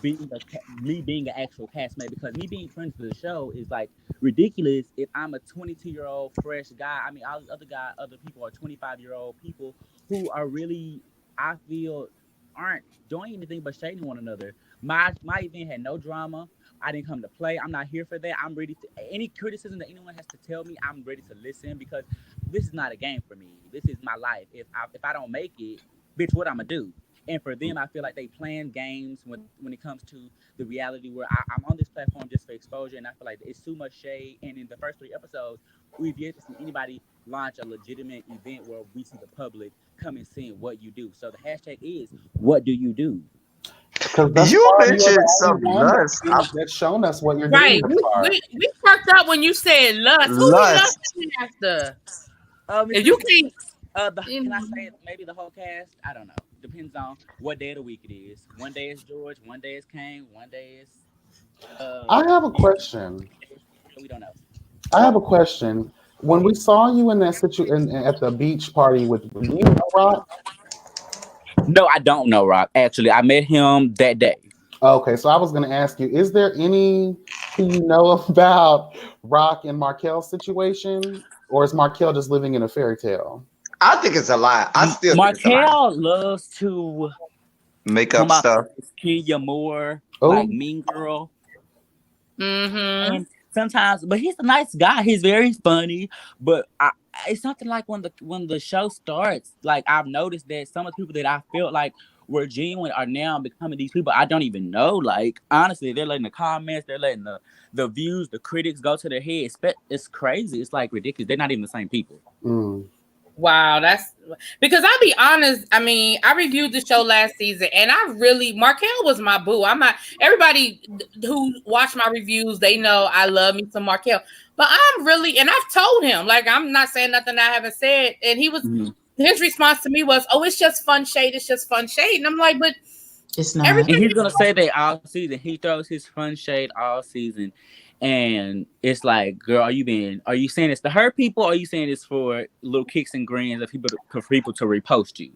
being an actual castmate, because me being friends with the show is like ridiculous if I'm a 22-year-old fresh guy. I mean, all the other people are 25-year-old people who are really, I feel, aren't doing anything but shading one another. My event had no drama. I didn't come to play. I'm not here for that. I'm ready to any criticism that anyone has to tell me, I'm ready to listen, because this is not a game for me. This is my life. If I don't make it, bitch, what I'm gonna do? And for them, I feel like they playing games when it comes to the reality where I'm on this platform just for exposure, and I feel like it's too much shade. And in the first 3 episodes, we've yet to see anybody launch a legitimate event where we see the public come and see what you do. So the hashtag is, what do you do? You mentioned some lust. That's shown us what you're doing. Right. We fucked up when you said lust. Who lust after? If you can't. Can I say maybe the whole cast? I don't know. Depends on what day of the week it is. One day is George, one day is Kane, one day is. I have a question. We don't know. I have a question. When we saw you in that situation at the beach party do you know Rock? No, I don't know Rock. Actually, I met him that day. Okay, so I was going to ask you: is there anything you know about Rock and Markel's situation, or is Markel just living in a fairy tale? I think it's a lie. Markel loves to make up stuff. Kenya Moore, like Mean Girl. Mm-hmm. And sometimes, but he's a nice guy. He's very funny. But it's something like when the show starts, like I've noticed that some of the people that I felt like were genuine are now becoming these people I don't even know. Like honestly, they're letting the comments, they're letting the views, the critics go to their head. It's crazy. It's like ridiculous. They're not even the same people. Mm. Wow, that's because I'll be honest. I mean, I reviewed the show last season, and Markel was my boo. I'm not, everybody who watched my reviews, they know I love me some Markel. But and I've told him, like, I'm not saying nothing I haven't said. And his response to me was, "Oh, it's just fun shade. It's just fun shade." And I'm like, but it's not. And he's gonna say that all season. He throws his fun shade all season. And it's like, girl, are you saying it's to hurt people, or are you saying it's for little kicks and grins for people to repost you?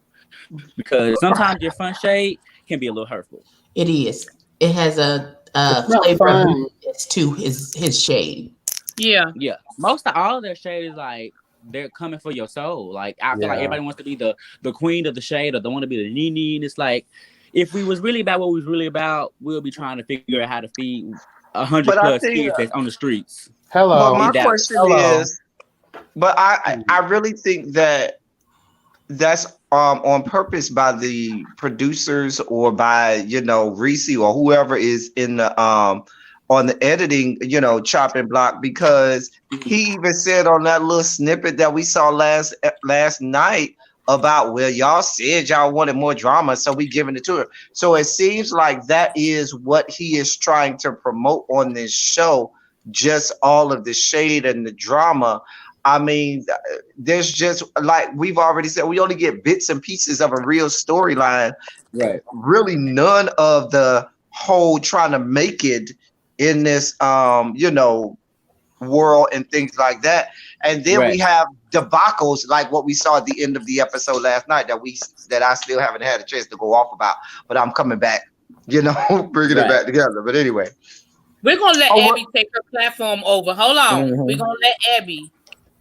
because sometimes your fun shade can be a little hurtful. It is. It has a It's not flavor of fun. bitterness to his shade. Yeah. Yeah, most of all of their shade is like they're coming for your soul. Like I feel like Yeah. everybody wants to be the queen of the shade, or they want to be the nini, and it's like if we was really about what we was really about, we'll be trying to figure out how to feed 100 But I plus think, kids that's on the streets. but Hello. my In Dallas. question Hello. is, but I really think that that's on purpose by the producers or by Reese or whoever is in the on the editing chopping block, because he even said on that little snippet that we saw last night about, well, y'all said y'all wanted more drama, so we giving it to her. So it seems like that is what he is trying to promote on this show, just all of the shade and the drama. I mean, there's just, like we've already said, we only get bits and pieces of a real storyline. Right. Really none of the whole trying to make it in this world and things like that. And then we have debacles like what we saw at the end of the episode last night that I still haven't had a chance to go off about, but I'm coming back, bringing it back together. But anyway, we're gonna let Abby take her platform over. Hold on. We're gonna let Abby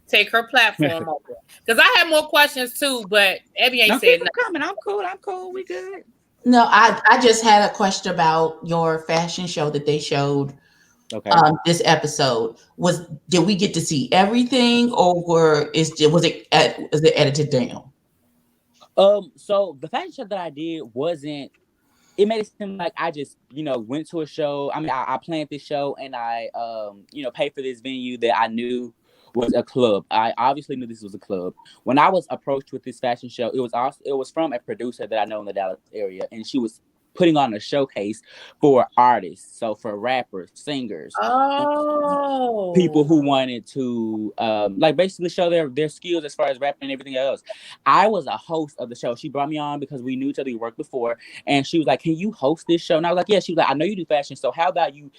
take her platform over, because I have more questions too, but Abby ain't said nothing. Coming. I'm cool. We good. No, I just had a question about your fashion show that they showed. Okay. This episode did we get to see everything, or was it edited down? So the fashion show that I did wasn't. It made it seem like I just went to a show. I mean, I planned this show and I paid for this venue that I knew was a club. I obviously knew this was a club. When I was approached with this fashion show, it was from a producer that I know in the Dallas area, and she was putting on a showcase for artists, so for rappers, singers, people who wanted to basically show their skills as far as rapping and everything else. I was a host of the show. She brought me on because we knew each other, we worked before, and she was like, "Can you host this show?" And I was like, "Yeah." She was like, "I know you do fashion, so how about you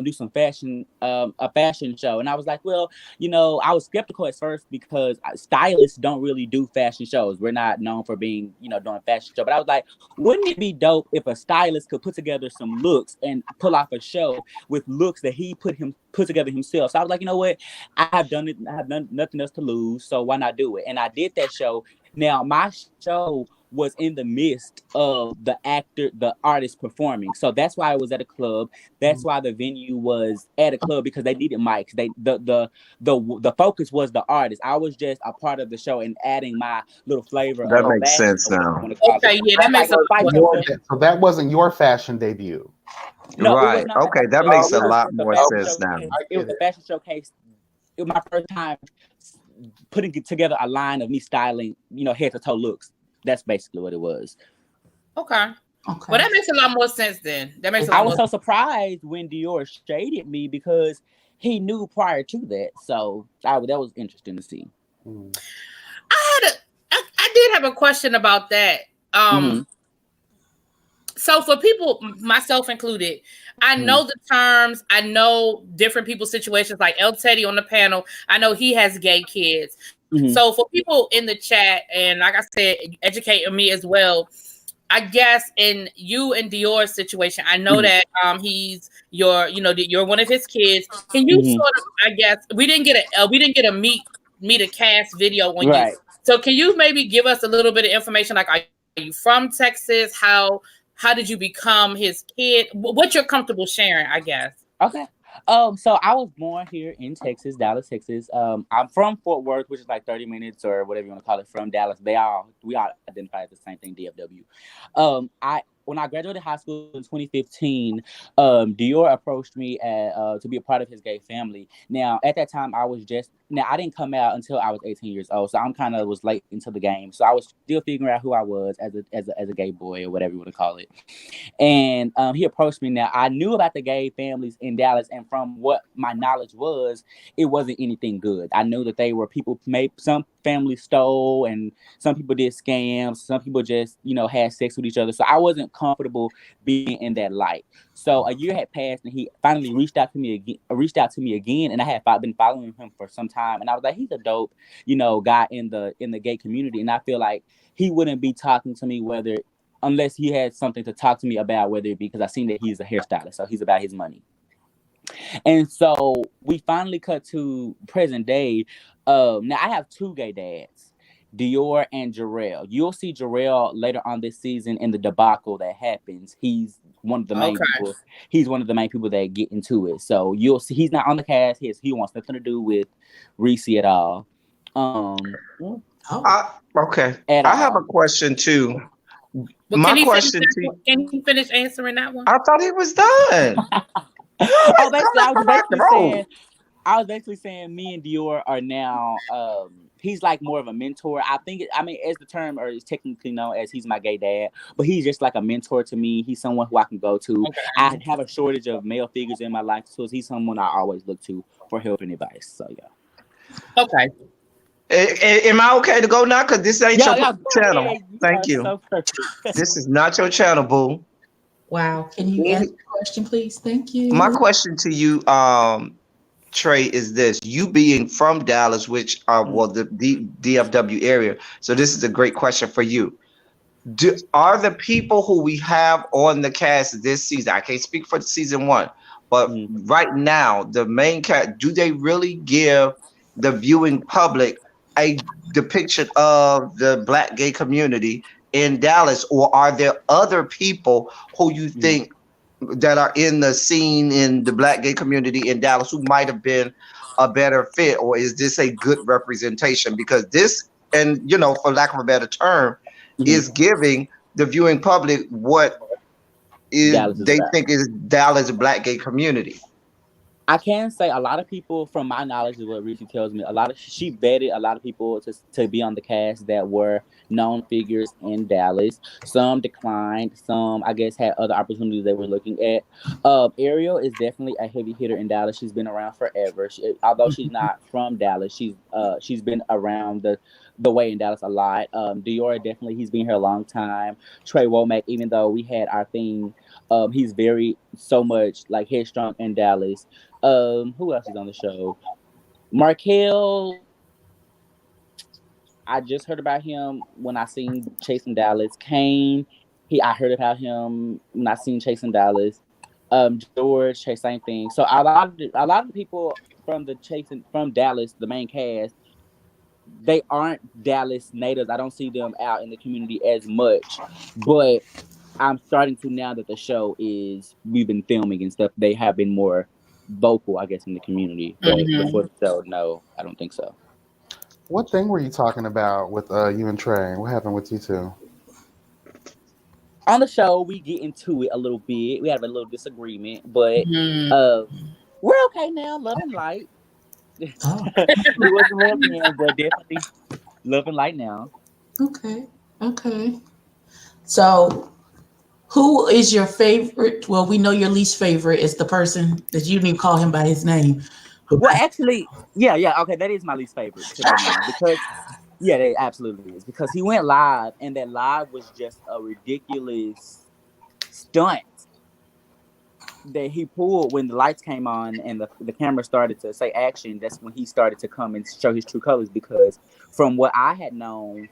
do some fashion, a fashion show?" And I was like, "Well, I was skeptical at first because stylists don't really do fashion shows. We're not known for being, doing fashion show." But I was like, wouldn't it be dope if a stylist could put together some looks and pull off a show with looks that he put together himself? So I was like, you know what? I have done it. I have nothing else to lose, so why not do it? And I did that show. Now my show was in the midst of the artist performing. So that's why I was at a club. That's why the venue was at a club, because they needed mics. The focus was the artist. I was just a part of the show and adding my little flavor. That makes sense now. Okay, yeah, that makes sense. So that wasn't your fashion debut. No, right. Okay, that makes a lot more sense now. It was a fashion showcase. It was my first time putting together a line of me styling, head to toe looks. That's basically what it was. Okay. Well, that makes a lot more sense then. That makes. I was so surprised when Dior shaded me because he knew prior to that. So that was interesting to see. I did have a question about that. So for people, myself included, I know the terms. I know different people's situations. Like El Teddy on the panel, I know he has gay kids. So for people in the chat, and like I said, educating me as well, I guess in you and Dior's situation, I know that he's you're one of his kids. Can you sort of, I guess we didn't get a meet a cast video on you. So can you maybe give us a little bit of information? Like, are you from Texas? How did you become his kid? What you're comfortable sharing, I guess. Okay. So I was born here in Texas, Dallas, Texas. I'm from Fort Worth, which is like 30 minutes or whatever you want to call it from Dallas. We all identify as the same thing, DFW. When I graduated high school in 2015, Dior approached me to be a part of his gay family. Now, at that time, I didn't come out until I was 18 years old, so I'm was late into the game. So I was still figuring out who I was as a gay boy or whatever you want to call it. And he approached me. Now, I knew about the gay families in Dallas, and from what my knowledge was, it wasn't anything good. I knew that they were people, some family stole, and some people did scams. Some people just, had sex with each other. So I wasn't comfortable being in that light. So a year had passed, and he finally reached out to me again, and I had been following him for some time, and I was like, he's a dope, guy in the gay community, and I feel like he wouldn't be talking to me unless he had something to talk to me about, whether it be because I seen that he's a hairstylist, so he's about his money. And so we finally cut to present day. Now I have two gay dads, Dior and Jarrell. You'll see Jarrell later on this season in the debacle that happens. He's one of the main people. He's one of the main people that get into it. So you'll see he's not on the cast. He wants nothing to do with Reese at all. Okay. I have a question too. Well, My question to you. Can you finish answering that one? I thought he was done. I was basically saying me and Dior are now, he's like more of a mentor. As the term is technically known as, he's my gay dad, but he's just like a mentor to me. He's someone who I can go to. Okay. I have a shortage of male figures in my life, so he's someone I always look to for help and advice. So yeah. Okay. Am I okay to go now? Because this ain't your channel. Yeah, Thank you. So this is not your channel, boo. Wow. Can you answer the question, please? Thank you. My question to you, Trey, is this: you being from Dallas, which the DFW area. So this is a great question for you. Are the people who we have on the cast this season? I can't speak for season 1, but right now, the main cast, do they really give the viewing public a depiction of the Black gay community in Dallas, or are there other people who you think that are in the scene in the Black gay community in Dallas who might have been a better fit, or is this a good representation? Because this, and for lack of a better term, is giving the viewing public what they think is Dallas Black gay community. I can say a lot of people, from my knowledge of what Reese tells me, she vetted a lot of people to be on the cast that were known figures in Dallas. Some declined, some I guess had other opportunities they were looking at. Ariel is definitely a heavy hitter in Dallas. She's been around forever. Although she's not from Dallas, she's been around the way in Dallas a lot. Dior, definitely, he's been here a long time. Trey Womack, even though we had our thing, he's so much like headstrong in Dallas. Who else is on the show? Markel. I just heard about him when I seen Chasing Dallas. Kane, I heard about him when I seen Chasing Dallas. George, same thing. So a lot of the people from Dallas, the main cast, they aren't Dallas natives. I don't see them out in the community as much, but I'm starting to, now that the show we've been filming and stuff, they have been more vocal, I guess, in the community. But before the show, no, I don't think so. What thing were you talking about with you and Trey? What happened with you two? On the show, we get into it a little bit. We have a little disagreement, but we're okay now. Love and light. We wasn't love then, but definitely love and light now. Okay. So, who is your favorite? Well, we know your least favorite is the person that you didn't even call him by his name. Well, actually, yeah, okay, that is my least favorite because that absolutely is, because he went live, and that live was just a ridiculous stunt that he pulled when the lights came on and the camera started to say action. That's when he started to come and show his true colors, because from what I had known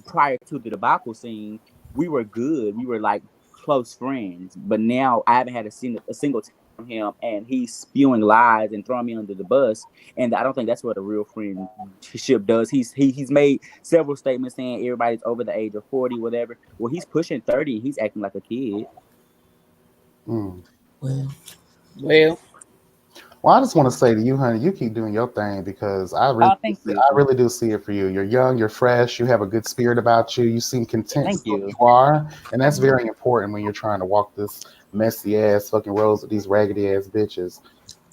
prior to the debacle scene, we were good. We were like close friends, but now I haven't had a single time from him, and he's spewing lies and throwing me under the bus, and I don't think that's what a real friendship does. He's made several statements saying everybody's over the age of 40, whatever. Well, he's pushing 30 and he's acting like a kid. Well, I just want to say to you, honey, you keep doing your thing, because I really do see it for you. You're young, you're fresh, you have a good spirit about you. You seem content with who you are, and that's very important when you're trying to walk this messy ass fucking roads with these raggedy ass bitches.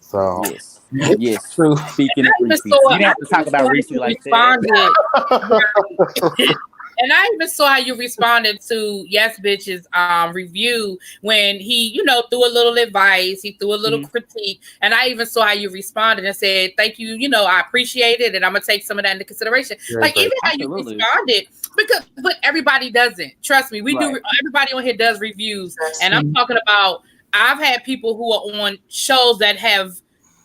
So yes, true. Speaking of Reese, you didn't have to talk about Reese like that. And I even saw how you responded to Yes Bitch's review when he, threw a little advice, he threw a little critique, and I even saw how you responded and said, "Thank you, I appreciate it, and I'm gonna take some of that into consideration." Even how you responded, but everybody doesn't. Trust me, we do. Everybody on here does reviews, and I'm talking about. I've had people who are on shows that have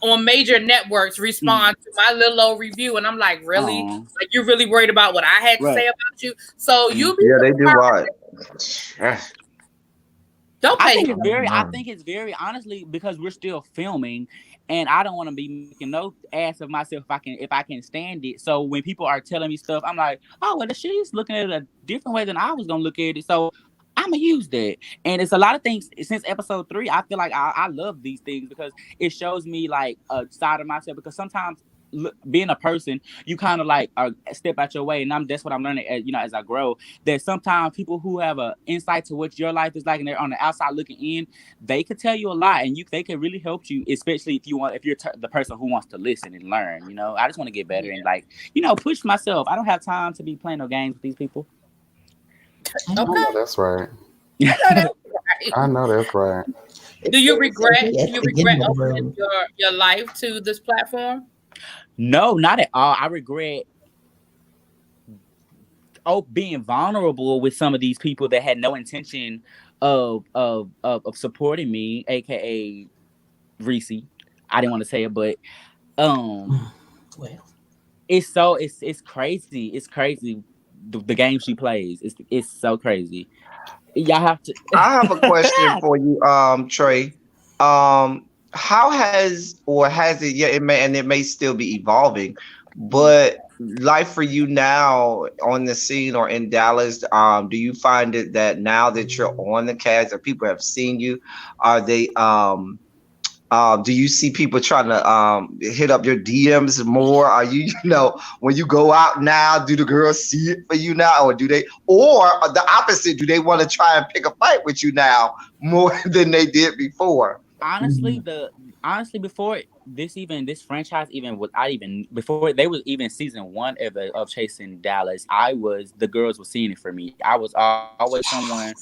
on major networks respond to my little old review, and I'm like, really? Like, you're really worried about what I had to say about you? So you be they do right. Don't pay. I think it's very honestly because we're still filming, and I don't want to be making no ass of myself if I can stand it. So when people are telling me stuff, I'm like, oh well, she's looking at it a different way than I was gonna look at it. So I'm gonna use that. And it's a lot of things since episode 3. I feel like I love these things because it shows me like a side of myself. Because sometimes being a person, you kind of like step out your way, and that's what I'm learning as I grow. That sometimes people who have an insight to what your life is like, and they're on the outside looking in, they could tell you a lot, and they can really help you, especially if you're the person who wants to listen and learn. I just want to get better and push myself. I don't have time to be playing no games with these people. I know that's right. I know that's right. Do you regret opening your life to this platform? No, not at all. I regret being vulnerable with some of these people that had no intention of supporting me, aka Reese. I didn't want to say it, but well, it's crazy. It's crazy. The game she plays, it's so crazy. Y'all have to. I have a question for you, Trey. How has it? Yeah, it may still be evolving, but life for you now on the scene or in Dallas, do you find it that now that you're on the cast or people have seen you, are they do you see people trying to hit up your DMs more? Are you when you go out now, do the girls see it for you now, or the opposite? Do they want to try and pick a fight with you now more than they did before? Honestly, before this franchise before they was even season 1 of Chasing Dallas, the girls were seeing it for me. I was always someone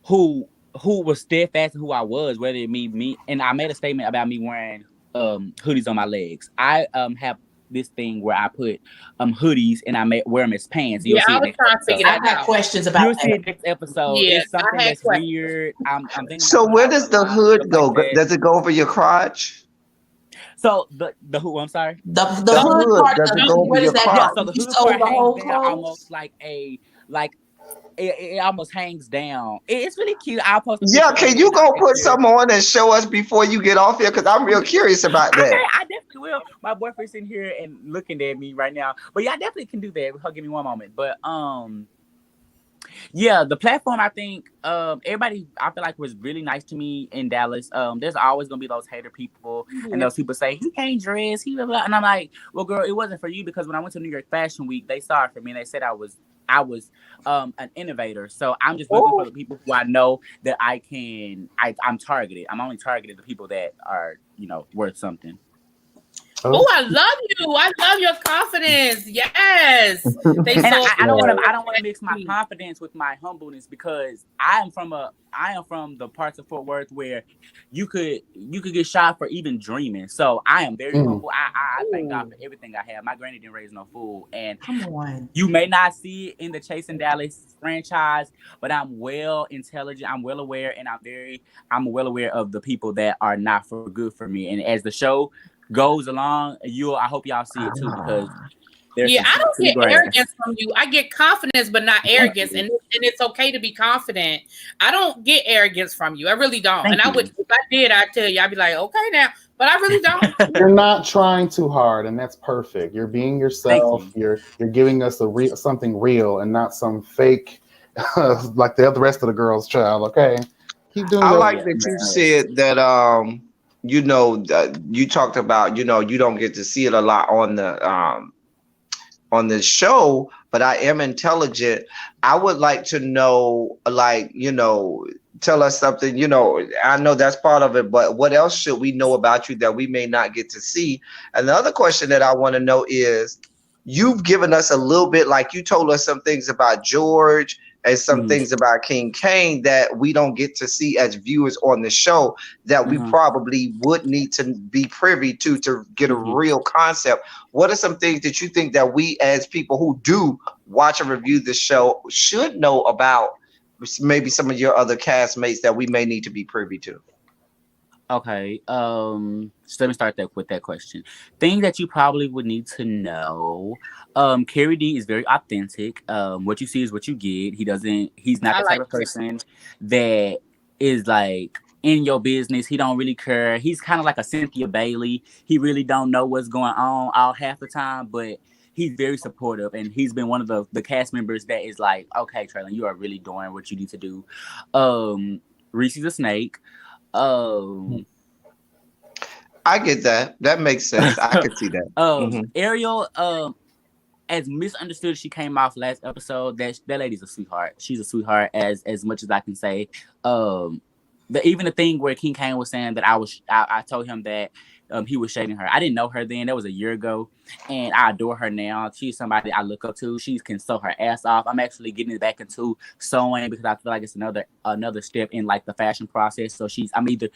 who was steadfast in who I was, whether it me, and I made a statement about me wearing hoodies on my legs. I have this thing where I put hoodies and I wear them as pants. I was trying to figure that out. I got questions about You'll see it next episode. Yeah, it's something that's weird. I'm thinking. So where does the hood go? Does it go over your crotch? So the who? I'm sorry. The hood part. Where does that go? Yeah, so the hood part hangs down almost like it almost hangs down. It's really cute. I'll post. Yeah, can you go put some on and show us before you get off here? Because I'm real curious about that. Okay, I definitely will. My boyfriend's in here and looking at me right now. But yeah, I definitely can do that. Give me one moment. But yeah, the platform, I think everybody I feel like was really nice to me in Dallas. There's always gonna be those hater people and those people say he can't dress, he blah, blah. And I'm like, well, girl, it wasn't for you because when I went to New York Fashion Week, they saw it for me and they said I was an innovator. So I'm just looking for the people who I know that I'm targeted. I'm only targeted the people that are, worth something. Oh, I love you. I love your confidence. Yes. I don't want to mix my confidence with my humbleness because I am from the parts of Fort Worth where you could get shot for even dreaming. So I am very humble. I thank God for everything I have. My granny didn't raise no fool. And you may not see it in the Chasing Dallas franchise, but I'm well intelligent. I'm well aware, and I'm well aware of the people that are not for good for me. And as the show goes along, I hope y'all see it too because I don't get arrogance from you. I get confidence, but not arrogance, and it's okay to be confident. I don't get arrogance from you. I really don't. If I did, I'd tell you. I'd be like, okay now, but I really don't. You're not trying too hard, and that's perfect. You're being yourself. You're giving us something real and not some fake like the rest of the girls' child. Okay, keep doing. I like that you said that. You talked about, you don't get to see it a lot on the show, but I am intelligent. I would like to know, tell us something, I know that's part of it, but what else should we know about you that we may not get to see? And the other question that I want to know is, you've given us a little bit, like you told us some things about George and some things about King Kane that we don't get to see as viewers on the show that we probably would need to be privy to get a real concept. What are some things that you think that we as people who do watch and review the show should know about maybe some of your other castmates that we may need to be privy to? Okay, so let me start with that question. Thing that you probably would need to know. Carrie D is very authentic. What you see is what you get. He's not the type of person that is like in your business. He don't really care. He's kind of like a Cynthia Bailey. He really don't know what's going on all half the time, but he's very supportive, and he's been one of the cast members that is like, okay, Traylon, you are really doing what you need to do. Reese's a snake. I get that. That makes sense. I could see that. Ariel, as misunderstood as she came off last episode, that lady's a sweetheart. She's a sweetheart as much as I can say. Even the thing where King Kane was saying that I told him that he was shading her. I didn't know her then. That was a year ago, and I adore her now. She's somebody I look up to. She can sew her ass off. I'm actually getting back into sewing because I feel like it's another step in like the fashion process. So she's taking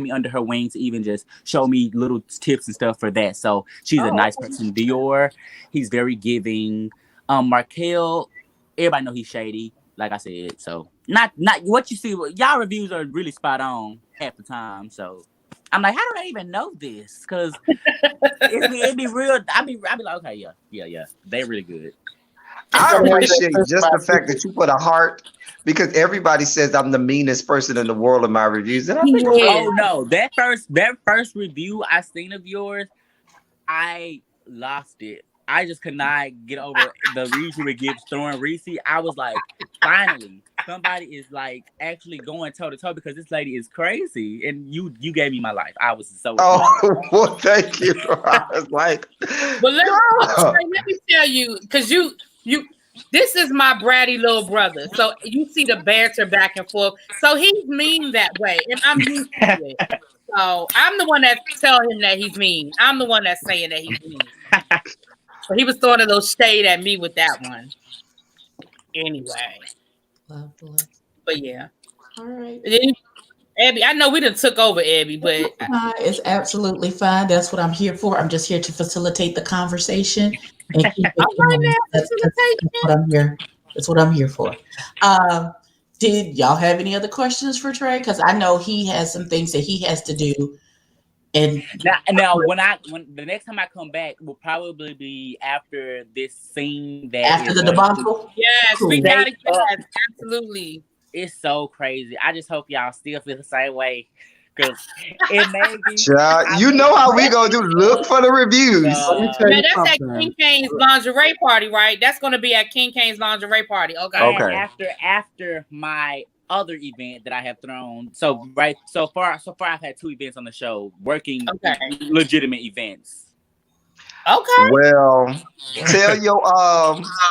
me under her wing to even just show me little tips and stuff for that. So she's a nice person. Dior, he's very giving. Markel, everybody know he's shady. Like I said, so not what you see. Y'all reviews are really spot on half the time. So I'm like, how do I even know this? Because it'd be real. I'd be like, okay, yeah, they're really good. I appreciate just the fact that you put a heart, because everybody says I'm the meanest person in the world in my reviews. And I think, oh no, that first review I seen of yours, I lost it. I just could not get over the read you would give throwing Reese. I was like, finally, somebody is like actually going toe to toe, because this lady is crazy, and you gave me my life. I was so. Oh, well, thank you. I was like, but let me tell you, because you. This is my bratty little brother, so you see the banter back and forth. So he's mean that way, and I'm used to it. So I'm the one that tell him that he's mean. I'm the one that's saying that he's mean. So he was throwing a little shade at me with that one. Anyway. But yeah. All right. Abby, I know we done took over Abby, but it's absolutely fine. That's what I'm here for. I'm just here to facilitate the conversation and keep it that's what I'm here. That's what I'm here for. Did y'all have any other questions for Trey? Because I know he has some things that he has to do. And now when the next time I come back will probably be after this scene that after the debacle. Yes, cool. We gotta get that. Absolutely. It's so crazy. I just hope y'all still feel the same way, because it may be. You know how we gonna do? Look for the reviews. That's at King Kane's lingerie party, right? That's gonna be at King Kane's lingerie party. Okay. After my other event that I have thrown. So far I've had 2 events on the show, working legitimate events. Okay. Well, tell your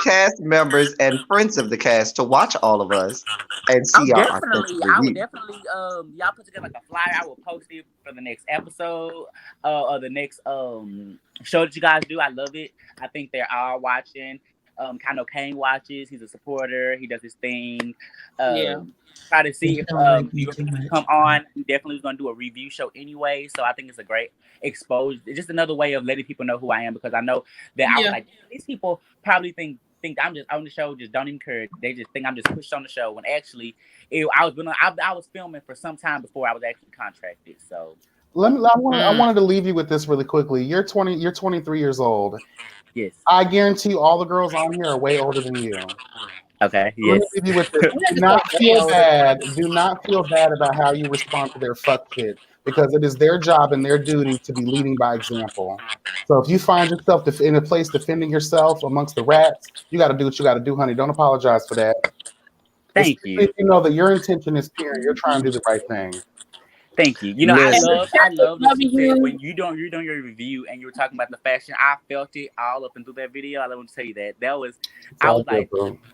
cast members and friends of the cast to watch all of us and see our I would definitely y'all put together like a flyer. I will post it for the next episode or the next show that you guys do. I love it. I think they're all watching. I know Kane watches. He's a supporter. He does his thing. Try to see if you come on. He definitely was going to do a review show anyway. So I think it's a great exposure. It's just another way of letting people know who I am, because I know that I was like, these people probably think I'm just on the show, just don't even care. They just think I'm just pushed on the show. When actually, I was filming for some time before I was actually contracted. So I wanted to leave you with this really quickly. You're 23 years old. Yes. I guarantee you all the girls on here are way older than you. Okay. Yes. Leave you with this. Do not feel bad. Do not feel bad about how you respond to their fuck shit, because it is their job and their duty to be leading by example. So if you find yourself in a place defending yourself amongst the rats, you got to do what you got to do, honey. Don't apologize for that. Thank you. If you know that your intention is pure, you're trying to do the right thing. Thank you. You know, I love when you're doing your review and you were talking about the fashion. I felt it all up and through that video. I want to tell you that I was like,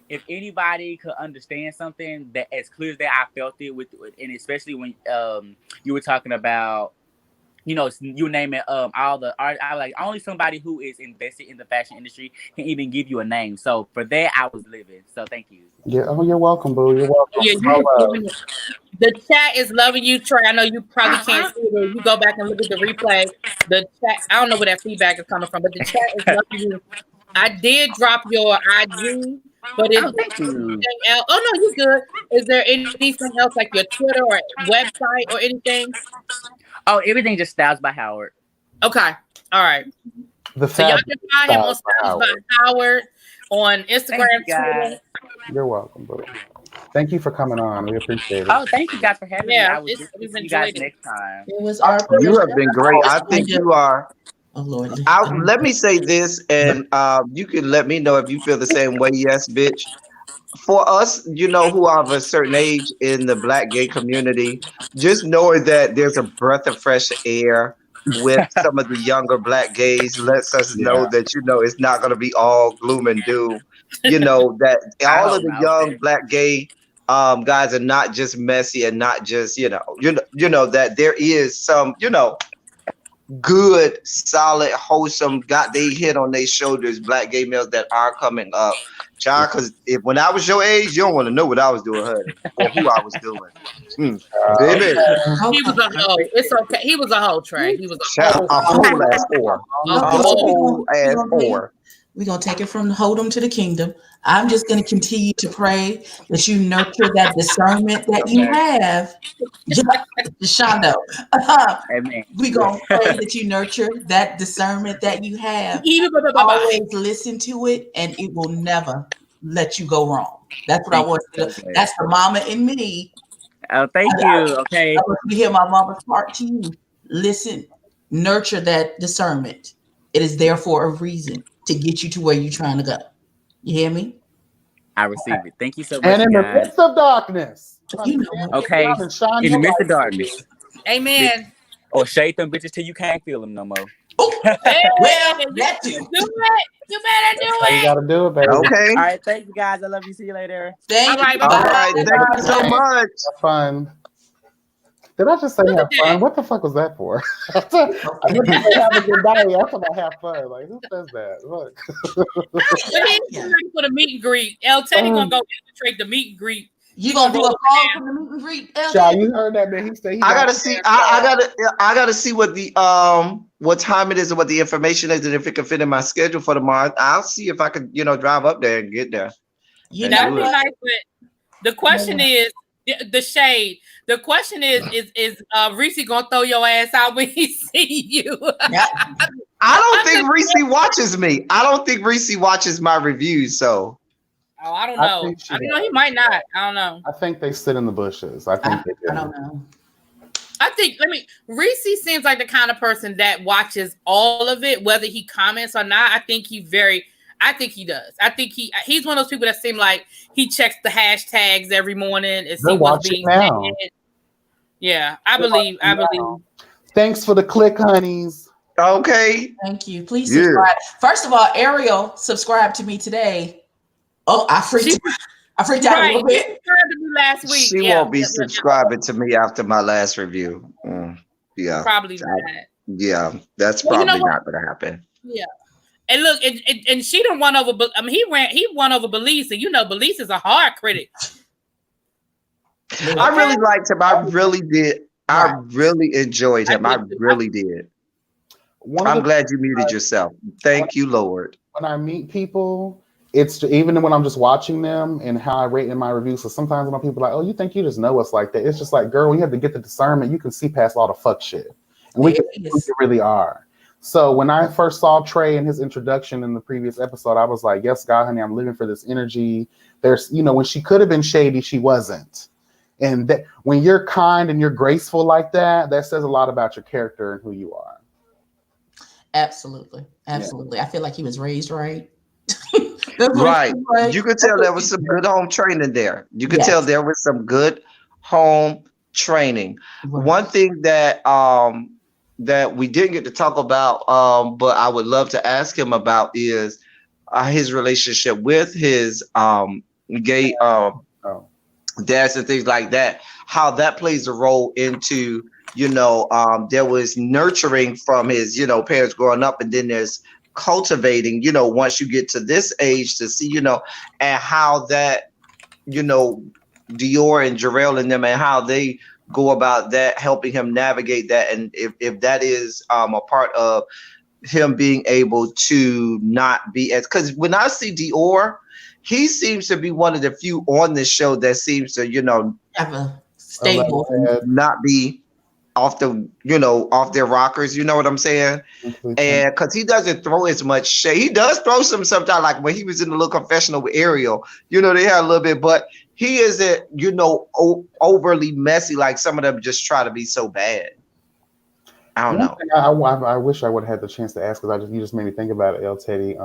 if anybody could understand something that as clear as that, I felt it with, and especially when you were talking about you name it. All the art. I like only somebody who is invested in the fashion industry can even give you a name. So for that, I was living. So thank you. Yeah. Oh, you're welcome, boo. You're welcome. Yeah, the chat is loving you, Trey. I know you probably can't see it. If you go back and look at the replay, the chat, I don't know where that feedback is coming from, but the chat is loving you. I did drop your IG, but is thank you. anything else? Oh no, you good. Is there anything else like your Twitter or website or anything? Oh, everything just Styles by Howard. Okay. All right. So y'all can find him on Styles by Howard on Instagram, Twitter. You're welcome, bro. Thank you for coming on. We appreciate it. Oh, thank you guys for having me. I will we've see you enjoyed guys it. next time. It was our You have been great. I think you are. Oh Lord. Let me say this, and you can let me know if you feel the same way. Yes, bitch. For us, who are of a certain age in the Black gay community, just knowing that there's a breath of fresh air with some of the younger Black gays lets us know that it's not going to be all gloom and doom. That all of the young Black gay guys are not just messy and not just that there is some good, solid, wholesome, got they head on their shoulders Black gay males that are coming up. Child, because when I was your age, you don't want to know what I was doing, honey, or who I was doing. Baby. He was a hoe. It's okay. He was a hoe, Trey. He was a hoe. A whole ass whore. A whole ass whore. We're going to take it from Hold'em to the kingdom. I'm just going to continue to pray that you nurture that discernment that you have. Shondo. We're going to pray that you nurture that discernment that you have. Always listen to it, and it will never let you go wrong. That's what I want to do. That's the mama in me. Oh, thank you. Okay. I want to hear my mama's heart to you. Listen, nurture that discernment. It is there for a reason, to get you to where you're trying to go. You hear me? I receive it. Thank you so much. And in the midst of darkness. Okay. In the midst of darkness. Amen. Or shade them bitches till you can't feel them no more. Hey, well, that too. Do it. You better do it. You gotta do it, baby. Okay. All right. Thank you guys. I love you. See you later. Thank you. All right. Thank you so much. Have fun. Did I just say have fun? What the fuck was that for? I didn't say have a good day. I thought I have fun. Like, who says that? Look. For the meet and greet. El Teddy gonna go infiltrate the meet and greet. You gonna do a call for the meet and greet? Child, you heard that man? He said I gotta see. I gotta see what the what time it is and what the information is, and if it can fit in my schedule for tomorrow. I'll see if I could drive up there and get there. That'd be nice. But the question is the shade. The question is Reese gonna throw your ass out when he see you? I don't think Reese watches me. I don't think Reese watches my reviews. So. Oh, I don't know. I know he might not. I don't know. I think they sit in the bushes. I think they do. I don't know. I think Reese seems like the kind of person that watches all of it, whether he comments or not. I think he does. I think he's one of those people that seem like he checks the hashtags every morning and see what's being said. Yeah, I believe. Thanks for the click, honeys. Okay. Thank you. Please subscribe. First of all, Ariel subscribed to me today. Oh, I freaked out a little bit. She subscribed to me last week. She won't be subscribing to me after my last review. Yeah. Probably not. Yeah, that's probably not going to happen. Yeah. And look, and she done won over. I mean, he won over Belize, and Belize is a hard critic. I really liked him. I really did. I really enjoyed him. I really did. I'm glad you muted yourself. Thank you, Lord. When I meet people, it's even when I'm just watching them and how I rate in my reviews. So sometimes when people are like, "Oh, you think you just know us like that?" It's just like, girl, when you have to get the discernment, you can see past all the fuck shit, and we can see who you really are. So when I first saw Trey in his introduction in the previous episode, I was like, "Yes, God, honey, I'm living for this energy." There's, when she could have been shady, she wasn't. And that when you're kind and you're graceful like that, that says a lot about your character and who you are. Absolutely. Yeah. I feel like he was raised right. Right. You could tell there was some good home training there. You could tell there was some good home training. Right. One thing that that we didn't get to talk about, but I would love to ask him about is his relationship with his gay dads and things like that, how that plays a role into, there was nurturing from his, parents growing up, and then there's cultivating, once you get to this age to see, and how that, Dior and Jarrell and them, and how they go about that, helping him navigate that. And if that is a part of him being able to not be as, because when I see Dior, he seems to be one of the few on this show that seems to, have a stable, not be off their rockers, you know what I'm saying? And because he doesn't throw as much shade. He does throw some sometimes, like when he was in the little confessional with Ariel, they had a little bit, but he isn't, overly messy like some of them just try to be so bad. I don't know. I wish I would have had the chance to ask, because you just made me think about it, El Teddy.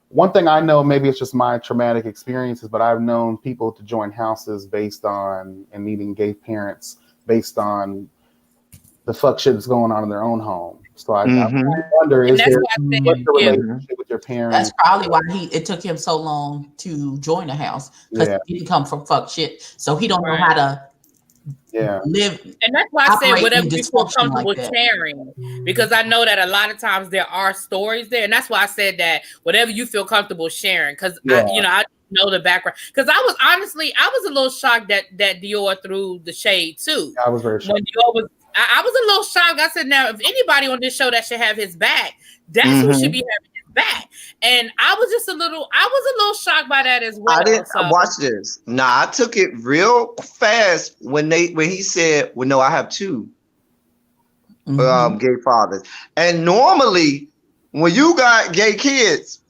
One thing I know, maybe it's just my traumatic experiences, but I've known people to join houses based on, and meeting gay parents based on the fuck shit that's going on in their own home. So I wonder, what's the relationship with your parents? That's probably why it took him so long to join a house, because he didn't come from fuck shit. So he don't know how to live. And that's why I said whatever you feel comfortable sharing, because I know that a lot of times there are stories there, and that's why I said that whatever you feel comfortable sharing, because I know the background. Because I was a little shocked that Dior threw the shade too. I was very shocked. When Dior was, I was a little shocked. I said, now if anybody on this show that should have his back, that's who should be having his back. And I was a little shocked by that as well. I didn't watch this. Nah, I took it real fast when he said, well, no, I have two gay fathers. And normally when you got gay kids,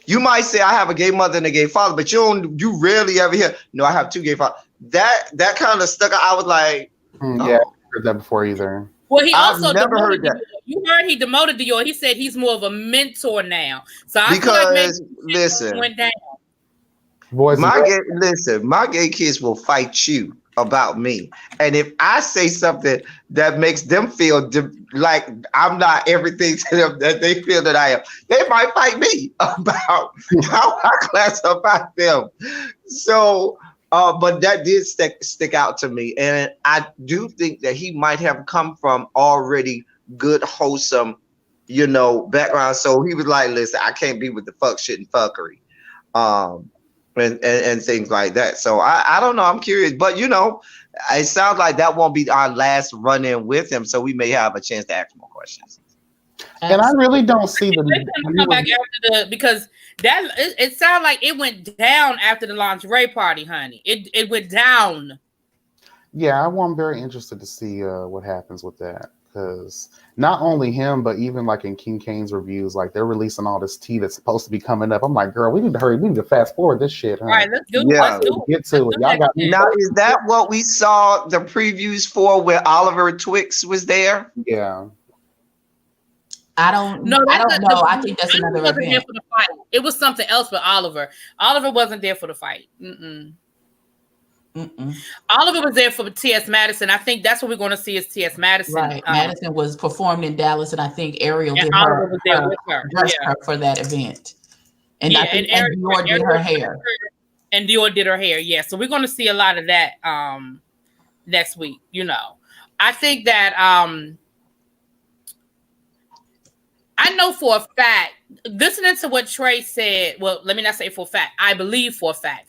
you might say I have a gay mother and a gay father, but you rarely ever hear, no, I have two gay fathers. That kind of stuck out. I was like, yeah, I heard that before either. Well, he also never heard that. You heard he demoted Dior. He said he's more of a mentor now. So I because feel like maybe listen, went down. My gay kids will fight you about me, and if I say something that makes them feel like I'm not everything to them that they feel that I am, they might fight me about how I classify them. So. But that did stick out to me. And I do think that he might have come from already good, wholesome, background. So he was like, listen, I can't be with the fuck shit and fuckery. And things like that. So I don't know. I'm curious. But, it sounds like that won't be our last run-in with him. So we may have a chance to ask more questions. And I really don't see come back after because it sounded like it went down after the lingerie party, honey. It went down. Yeah, I'm very interested to see what happens with that, because not only him, but even like in King Kane's reviews, like they're releasing all this tea that's supposed to be coming up. I'm like, girl, we need to hurry. We need to fast forward this shit. Honey. All right, let's do it. Yeah, get to it. Y'all got now. Is that what we saw the previews for, where Oliver Twix was there? Yeah. I don't know. I think that's another event. There for the fight. It was something else with Oliver. Oliver wasn't there for the fight. Oliver was there for T.S. Madison. I think that's what we're going to see is T.S. Madison. Right. Madison was performed in Dallas, and I think Ariel did her for that event. And I think Dior did her hair. And Dior did her hair, yeah. So we're going to see a lot of that next week, I think that I know for a fact, listening to what Trey said, well, let me not say for a fact, I believe for a fact,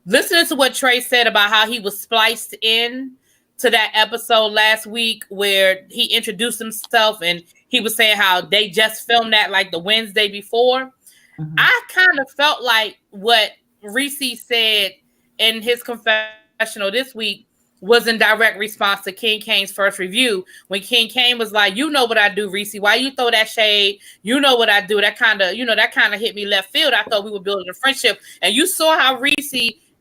listening to what Trey said about how he was spliced in to that episode last week where he introduced himself and he was saying how they just filmed that like the Wednesday before. I kind of felt like what Reese said in his confessional this week was in direct response to King Kane's first review, when King Kane was like, you know what I do, Reese, why you throw that shade? You know what I do. That kind of hit me left field. I thought we were building a friendship. And you saw how Reese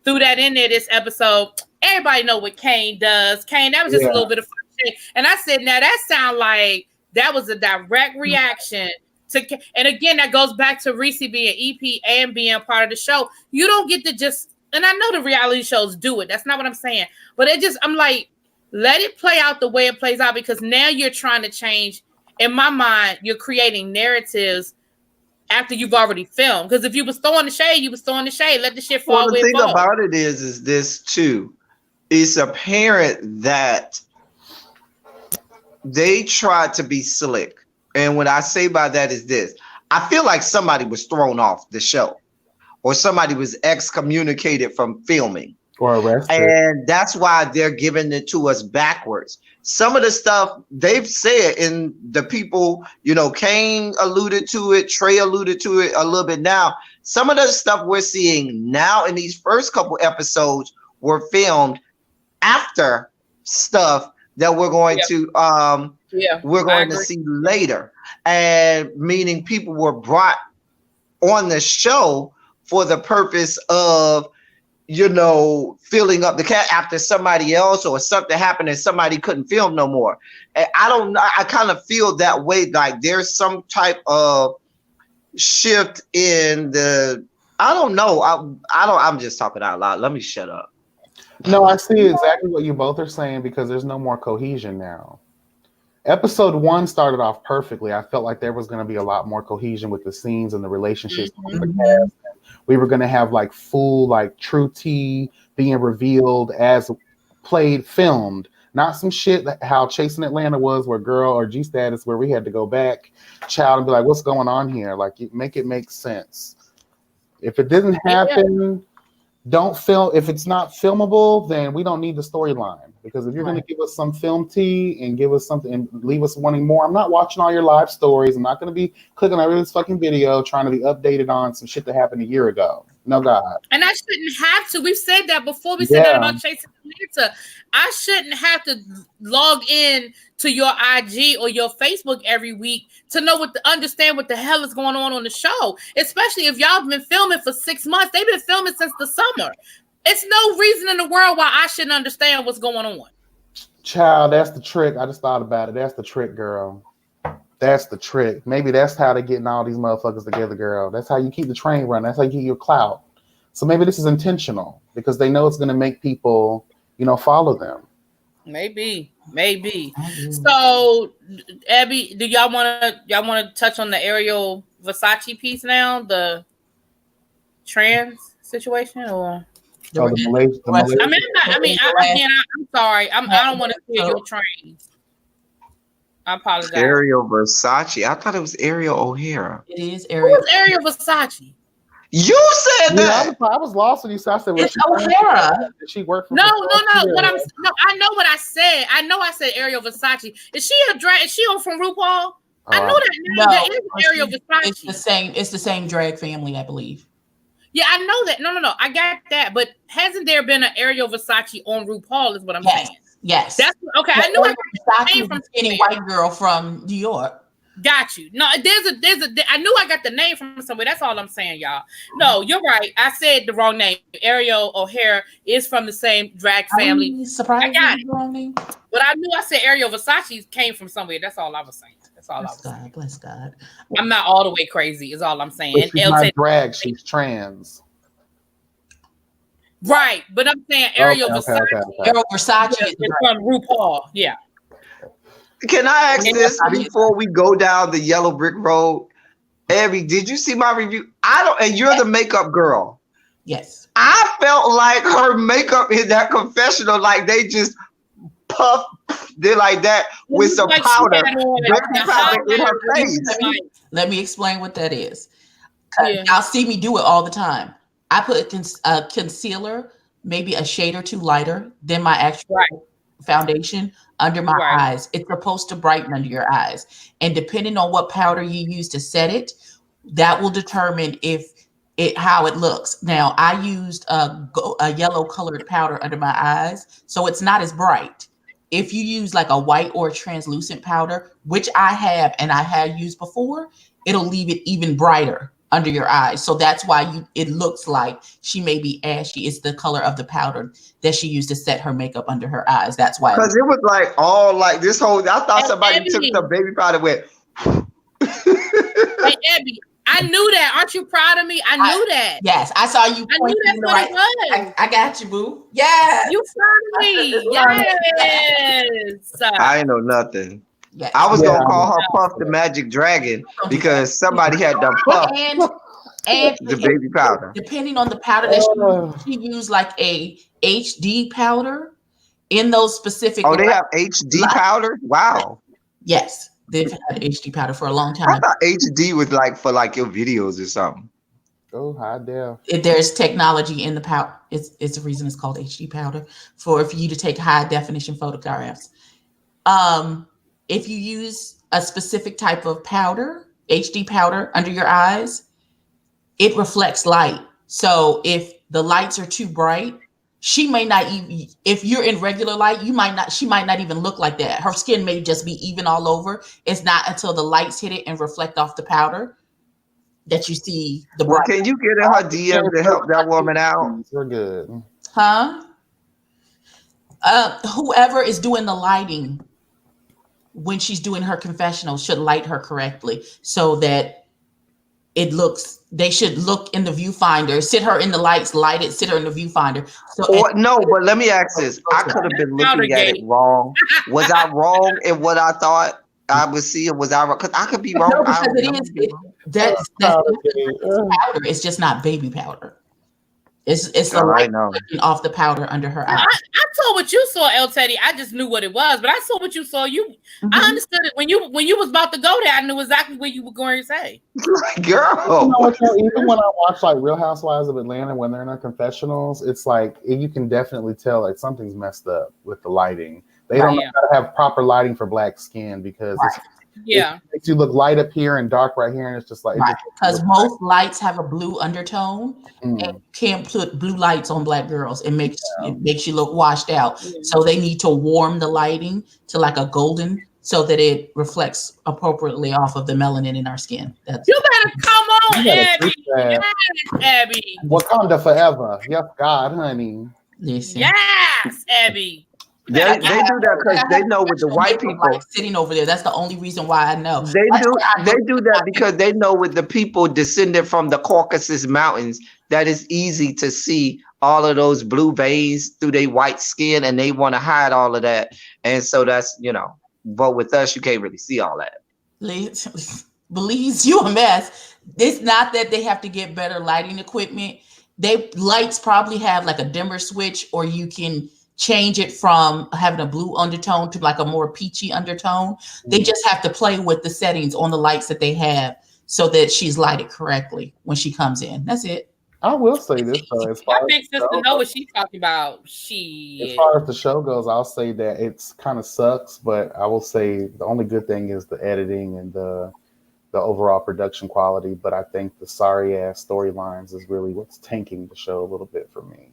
threw that in there this episode. Everybody know what Kane does. Kane, that was just a little bit of fun shit. And I said, now that sound like that was a direct reaction to, and again, that goes back to Reese being EP and being part of the show. You don't get to just, and I know the reality shows do it. That's not what I'm saying. But I'm like, let it play out the way it plays out, because now you're trying to change. In my mind, you're creating narratives after you've already filmed. Because if you was throwing the shade, you was throwing the shade. Let the shit fall. Well, the thing about it is this too. it's apparent that they tried to be slick. And what I say by that is this. I feel like somebody was thrown off the show or somebody was excommunicated from filming. Or arrested. And that's why they're giving it to us backwards. Some of the stuff they've said, and the people, you know, Kane alluded to it, Trey alluded to it a little bit now. Some of the stuff we're seeing now in these first couple episodes were filmed after stuff that we're going to see later. And meaning people were brought on the show for the purpose of, you know, filling up the cat after somebody else or something happened and somebody couldn't film no more. And I don't know. I kind of feel that way. Like there's some type of shift in the, I don't know. I'm just talking out loud. Let me shut up. No, I see exactly what you both are saying because there's no more cohesion now. Episode 1 started off perfectly. I felt like there was going to be a lot more cohesion with the scenes and the relationships. Mm-hmm. We were going to have like full, like true tea being revealed as filmed, not some shit that how Chasing Atlanta was, where Girl or G Status, where we had to go back, child, and be like, what's going on here? Like, you make it make sense. If it didn't happen, don't film. If it's not filmable, then we don't need the storyline. Because if you're going to give us some film tea and give us something and leave us wanting more, I'm not watching all your live stories. I'm not going to be clicking over this fucking video trying to be updated on some shit that happened a year ago. No, God. And I shouldn't have to. We've said that before. We said that about Chasing Atlanta. I shouldn't have to log in to your IG or your Facebook every week to know understand what the hell is going on the show. Especially if y'all have been filming for 6 months. They've been filming since the summer. It's no reason in the world why I shouldn't understand what's going on. Child, that's the trick. I just thought about it. That's the trick, girl. That's the trick. Maybe that's how they're getting all these motherfuckers together, girl. That's how you keep the train running. That's how you keep your clout. So maybe this is intentional because they know it's going to make people, you know, follow them. Maybe. So, Abby, do y'all want to touch on the Ariel Versace piece now, the trans situation, or? Oh, the Malaysia. I'm sorry. I don't want to steal your train. I apologize. Ariel Versace. I thought it was Ariel O'Hara. It is Ariel. Who's Ariel Versace? You said that. I was lost when you said. I said, it's O'Hara. Did she work for? No. I know what I said. I know I said Ariel Versace. Is she a drag? Is she from RuPaul? I know that name. No, that is Ariel Versace. It's the same drag family, I believe. Yeah, I know that. No. I got that. But hasn't there been an Ariel Versace on RuPaul? Is what I'm saying. Yes. That's okay. I knew I got the name from any white girl from New York. Got you. No, there's a. I knew I got the name from somewhere. That's all I'm saying, y'all. No, you're right. I said the wrong name. Ariel O'Hara is from the same drag family. I'm surprised I got the wrong name. But I knew I said Ariel Versace came from somewhere. That's all I was saying. Bless God. I'm not all the way crazy. Is all I'm saying. But she's not drag. She's trans. Right, but I'm saying Ariel Versace. Ariel Versace is from RuPaul. Yeah. Can I ask this before we go down the yellow brick road? Abby, did you see my review? And you're the makeup girl. Yes. I felt like her makeup in that confessional, like they just did like that with some powder. In her face. Let me explain what that is. Y'all see me do it all the time. I put a concealer, maybe a shade or two lighter than my actual foundation under my eyes. It's supposed to brighten under your eyes. And depending on what powder you use to set it, that will determine how it looks. Now, I used a yellow colored powder under my eyes, so it's not as bright. If you use like a white or a translucent powder, which I have and I have used before, it'll leave it even brighter under your eyes. So that's why it looks like she may be ashy. It's the color of the powder that she used to set her makeup under her eyes. That's why. Because it was like all like this whole, I thought somebody took the baby powder and went. Hey, Abby, I knew that. Aren't you proud of me? I knew that. Yes, I saw you. I knew that's what it was. I got you, boo. Yes. You proud of me. Yes. I ain't know nothing. Yes. I was gonna call her Puff the Magic Dragon because somebody had done Puff and the baby powder. Depending on the powder that she used like a HD powder, in those specific. Oh, they have HD powder. Wow. Yes, they've had HD powder for a long I time. thought HD was like for like your videos or something. Oh, high def. There's technology in the powder. It's the reason it's called HD powder for you to take high definition photographs. If you use a specific type of powder, HD powder under your eyes, it reflects light. So if the lights are too bright, she may not even, if you're in regular light, she might not even look like that. Her skin may just be even all over. It's not until the lights hit it and reflect off the powder that you see the bright. Can you get in her DM to help that woman out? We're good. Huh? Whoever is doing the lighting when she's doing her confessional should light her correctly so that they should look in the viewfinder, sit her in the lights, light it, sit her in the viewfinder. But let me ask this. I could have been looking at it wrong. Was I wrong in what I thought I was seeing? Was I wrong? Because I could be wrong. No, because that's powder. It's just not baby powder. It's the light off the powder under her eye. I saw what you saw, El Teddy. I just knew what it was, but I saw what you saw. I understood it when you was about to go there. I knew exactly what you were going to say. Girl, even when I watch like Real Housewives of Atlanta, when they're in their confessionals, it's like you can definitely tell like something's messed up with the lighting. They don't know how to have proper lighting for black skin because it makes you look light up here and dark right here, and it's just like because most lights have a blue undertone, and you can't put blue lights on black girls. It makes you look washed out. So they need to warm the lighting to like a golden, so that it reflects appropriately off of the melanin in our skin. You better come on, Abby. Yes, Abby. Wakanda forever. Yes, God, honey. Listen. Yes, Abby. They do that because they know with the white people sitting over there. That's the only reason why I know. They do that because they know with the people descended from the Caucasus Mountains that it's easy to see all of those blue veins through their white skin, and they want to hide all of that. And so that's but with us, you can't really see all that. Believes you a mess. It's not that they have to get better lighting equipment. Lights probably have like a dimmer switch, or you can change it from having a blue undertone to like a more peachy undertone. They just have to play with the settings on the lights that they have so that she's lighted correctly when she comes in. That's it. I will say this though, as far my big sister know what she's talking about. As far as the show goes, I'll say that it's kind of sucks, but I will say the only good thing is the editing and the overall production quality. But I think the sorry ass storylines is really what's tanking the show a little bit for me.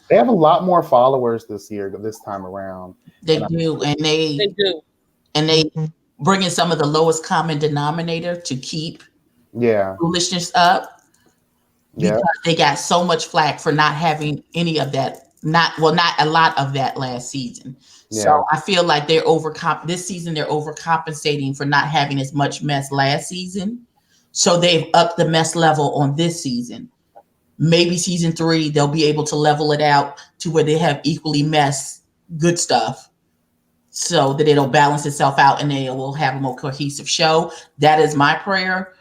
They have a lot more followers this time around. They do. And they bring in some of the lowest common denominator to keep foolishness up. Because they got so much flack for not having any of that. Not a lot of that last season. Yeah. So I feel like this season they're overcompensating for not having as much mess last season. So they've upped the mess level on this season. Maybe season 3, they'll be able to level it out to where they have equally good stuff so that it'll balance itself out and they will have a more cohesive show. That is my prayer.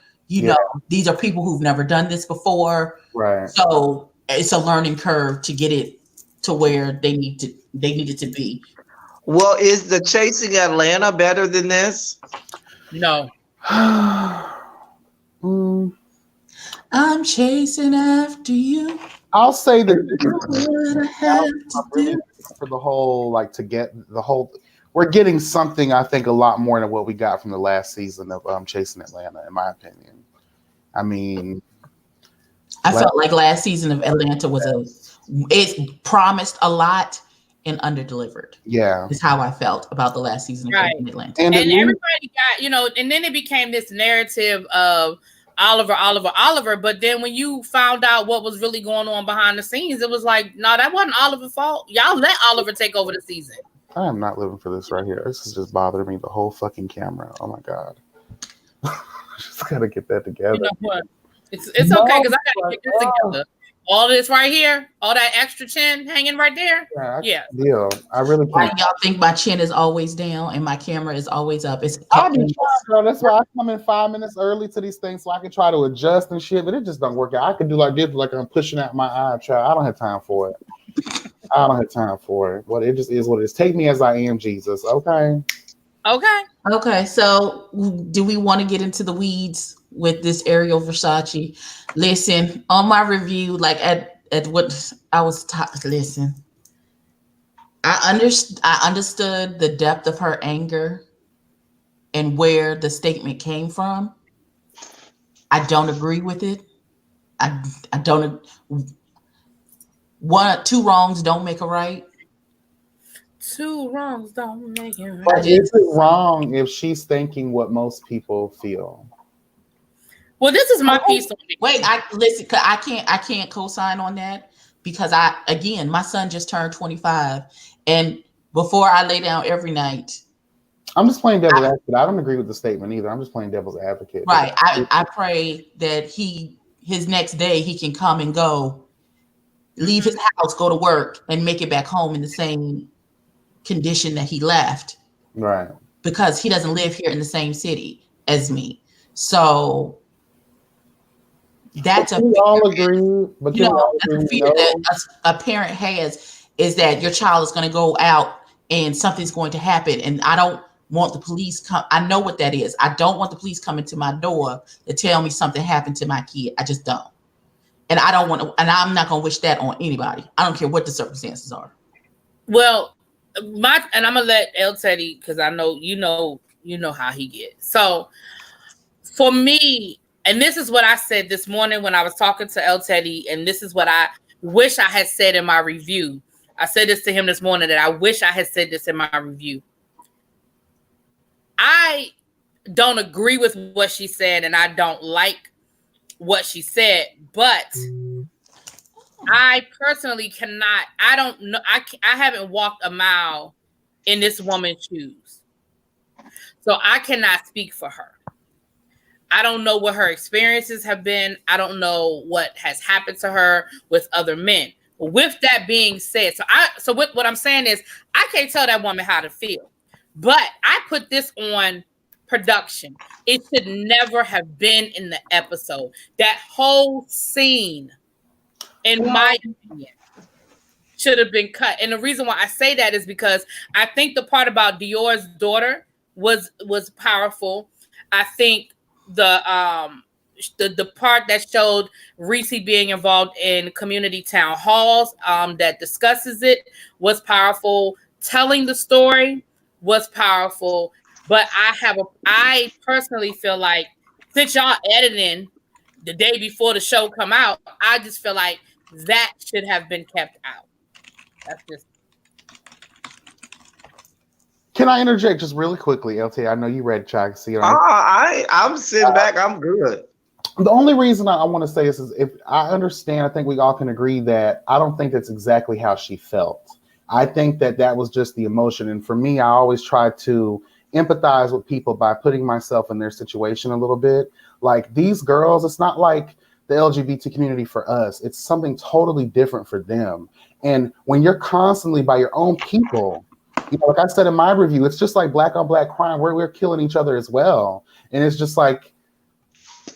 These are people who've never done this before. Right. So it's a learning curve to get it to where they need it to be. Well, is the Chasing Atlanta better than this? No. I'm chasing after you. I'll say that for the whole, like, to get the whole, we're getting something, I think, a lot more than what we got from the last season of Chasing Atlanta, in my opinion. I mean, I felt like last season of Atlanta it promised a lot and underdelivered. Yeah. Is how I felt about the last season of Atlanta. And everybody got, and then it became this narrative of Oliver. But then when you found out what was really going on behind the scenes, it was like, no, that wasn't Oliver's fault. Y'all let Oliver take over the season. I am not living for this right here. This is just bothering me, the whole fucking camera. Oh my God. Just gotta get that together. You know what? It's okay because I gotta get this together. All this right here, all that extra chin hanging right there. Yeah. I really can't. Why y'all think my chin is always down and my camera is always up? I'll be trying, girl. That's why I come in 5 minutes early to these things so I can try to adjust and shit, but it just don't work out. I could do like this, like I'm pushing out my eye, child. I don't have time for it. I don't have time for it. But it just is what it is. Take me as I am, Jesus. Okay. Okay. So, do we want to get into the weeds with this Ariel Versace? Listen, on my review, like at what I was taught. Listen, I understood the depth of her anger and where the statement came from. I don't agree with it. I don't. Two wrongs don't make a right. Two wrongs don't make it right. But is it wrong if she's thinking what most people feel? Well, this is my piece on it. Wait, listen. I can't co-sign on that because my son just turned 25, and before I lay down every night, I'm just playing devil's advocate. I don't agree with the statement either. I'm just playing devil's advocate. Right. I pray that his next day he can come and go, leave his house, go to work, and make it back home in the same condition that he left. Right. Because he doesn't live here in the same city as me. So that's all agree. But that's a fear that a parent has, is that your child is going to go out and something's going to happen. And I don't want the police come. I know what that is. I don't want the police coming to my door to tell me something happened to my kid. I just don't. And I don't want to, and I'm not going to wish that on anybody. I don't care what the circumstances are. Well, and I'm gonna let El Teddy, because I know you know how he gets. So for me, and this is what I said this morning when I was talking to El Teddy, and this is what I wish I had said in my review. I said this to him this morning, that I wish I had said this in my review. I don't agree with what she said, and I don't like what she said, but I personally cannot. I don't know. I haven't walked a mile in this woman's shoes, so I cannot speak for her. I don't know what her experiences have been. I don't know what has happened to her with other men. But with that being said, so what I'm saying is, I can't tell that woman how to feel, but I put this on production. It should never have been in the episode. That whole scene, in my opinion, should have been cut. And the reason why I say that is because I think the part about Dior's daughter was powerful. I think the part that showed Reese being involved in community town halls that discusses it was powerful. Telling the story was powerful. But I personally feel like, since y'all editing the day before the show come out, I just feel like that should have been kept out. That's just. Can I interject just really quickly, LT? I know you read Chuck. I'm sitting back. I'm good. The only reason I want to say this is, if I understand, I think we all can agree that I don't think that's exactly how she felt. I think that was just the emotion. And for me, I always try to empathize with people by putting myself in their situation a little bit. Like, these girls, it's not like the LGBT community for us. It's something totally different for them. And when you're constantly by your own people, like I said in my review, it's just like black on black crime where we're killing each other as well. And it's just like,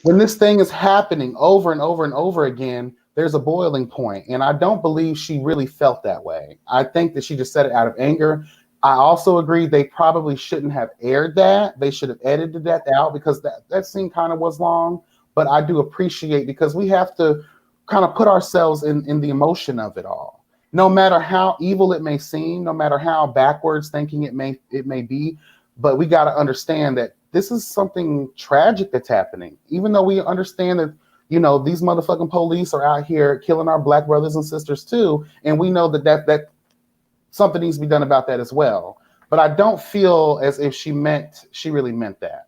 when this thing is happening over and over and over again, there's a boiling point. And I don't believe she really felt that way. I think that she just said it out of anger. I also agree they probably shouldn't have aired that. They should have edited that out, because that scene kind of was long. But I do appreciate, because we have to kind of put ourselves in the emotion of it all. No matter how evil it may seem, no matter how backwards thinking it may be, but we got to understand that this is something tragic that's happening. Even though we understand that, these motherfucking police are out here killing our black brothers and sisters too, and we know that something needs to be done about that as well. But I don't feel as if she really meant that.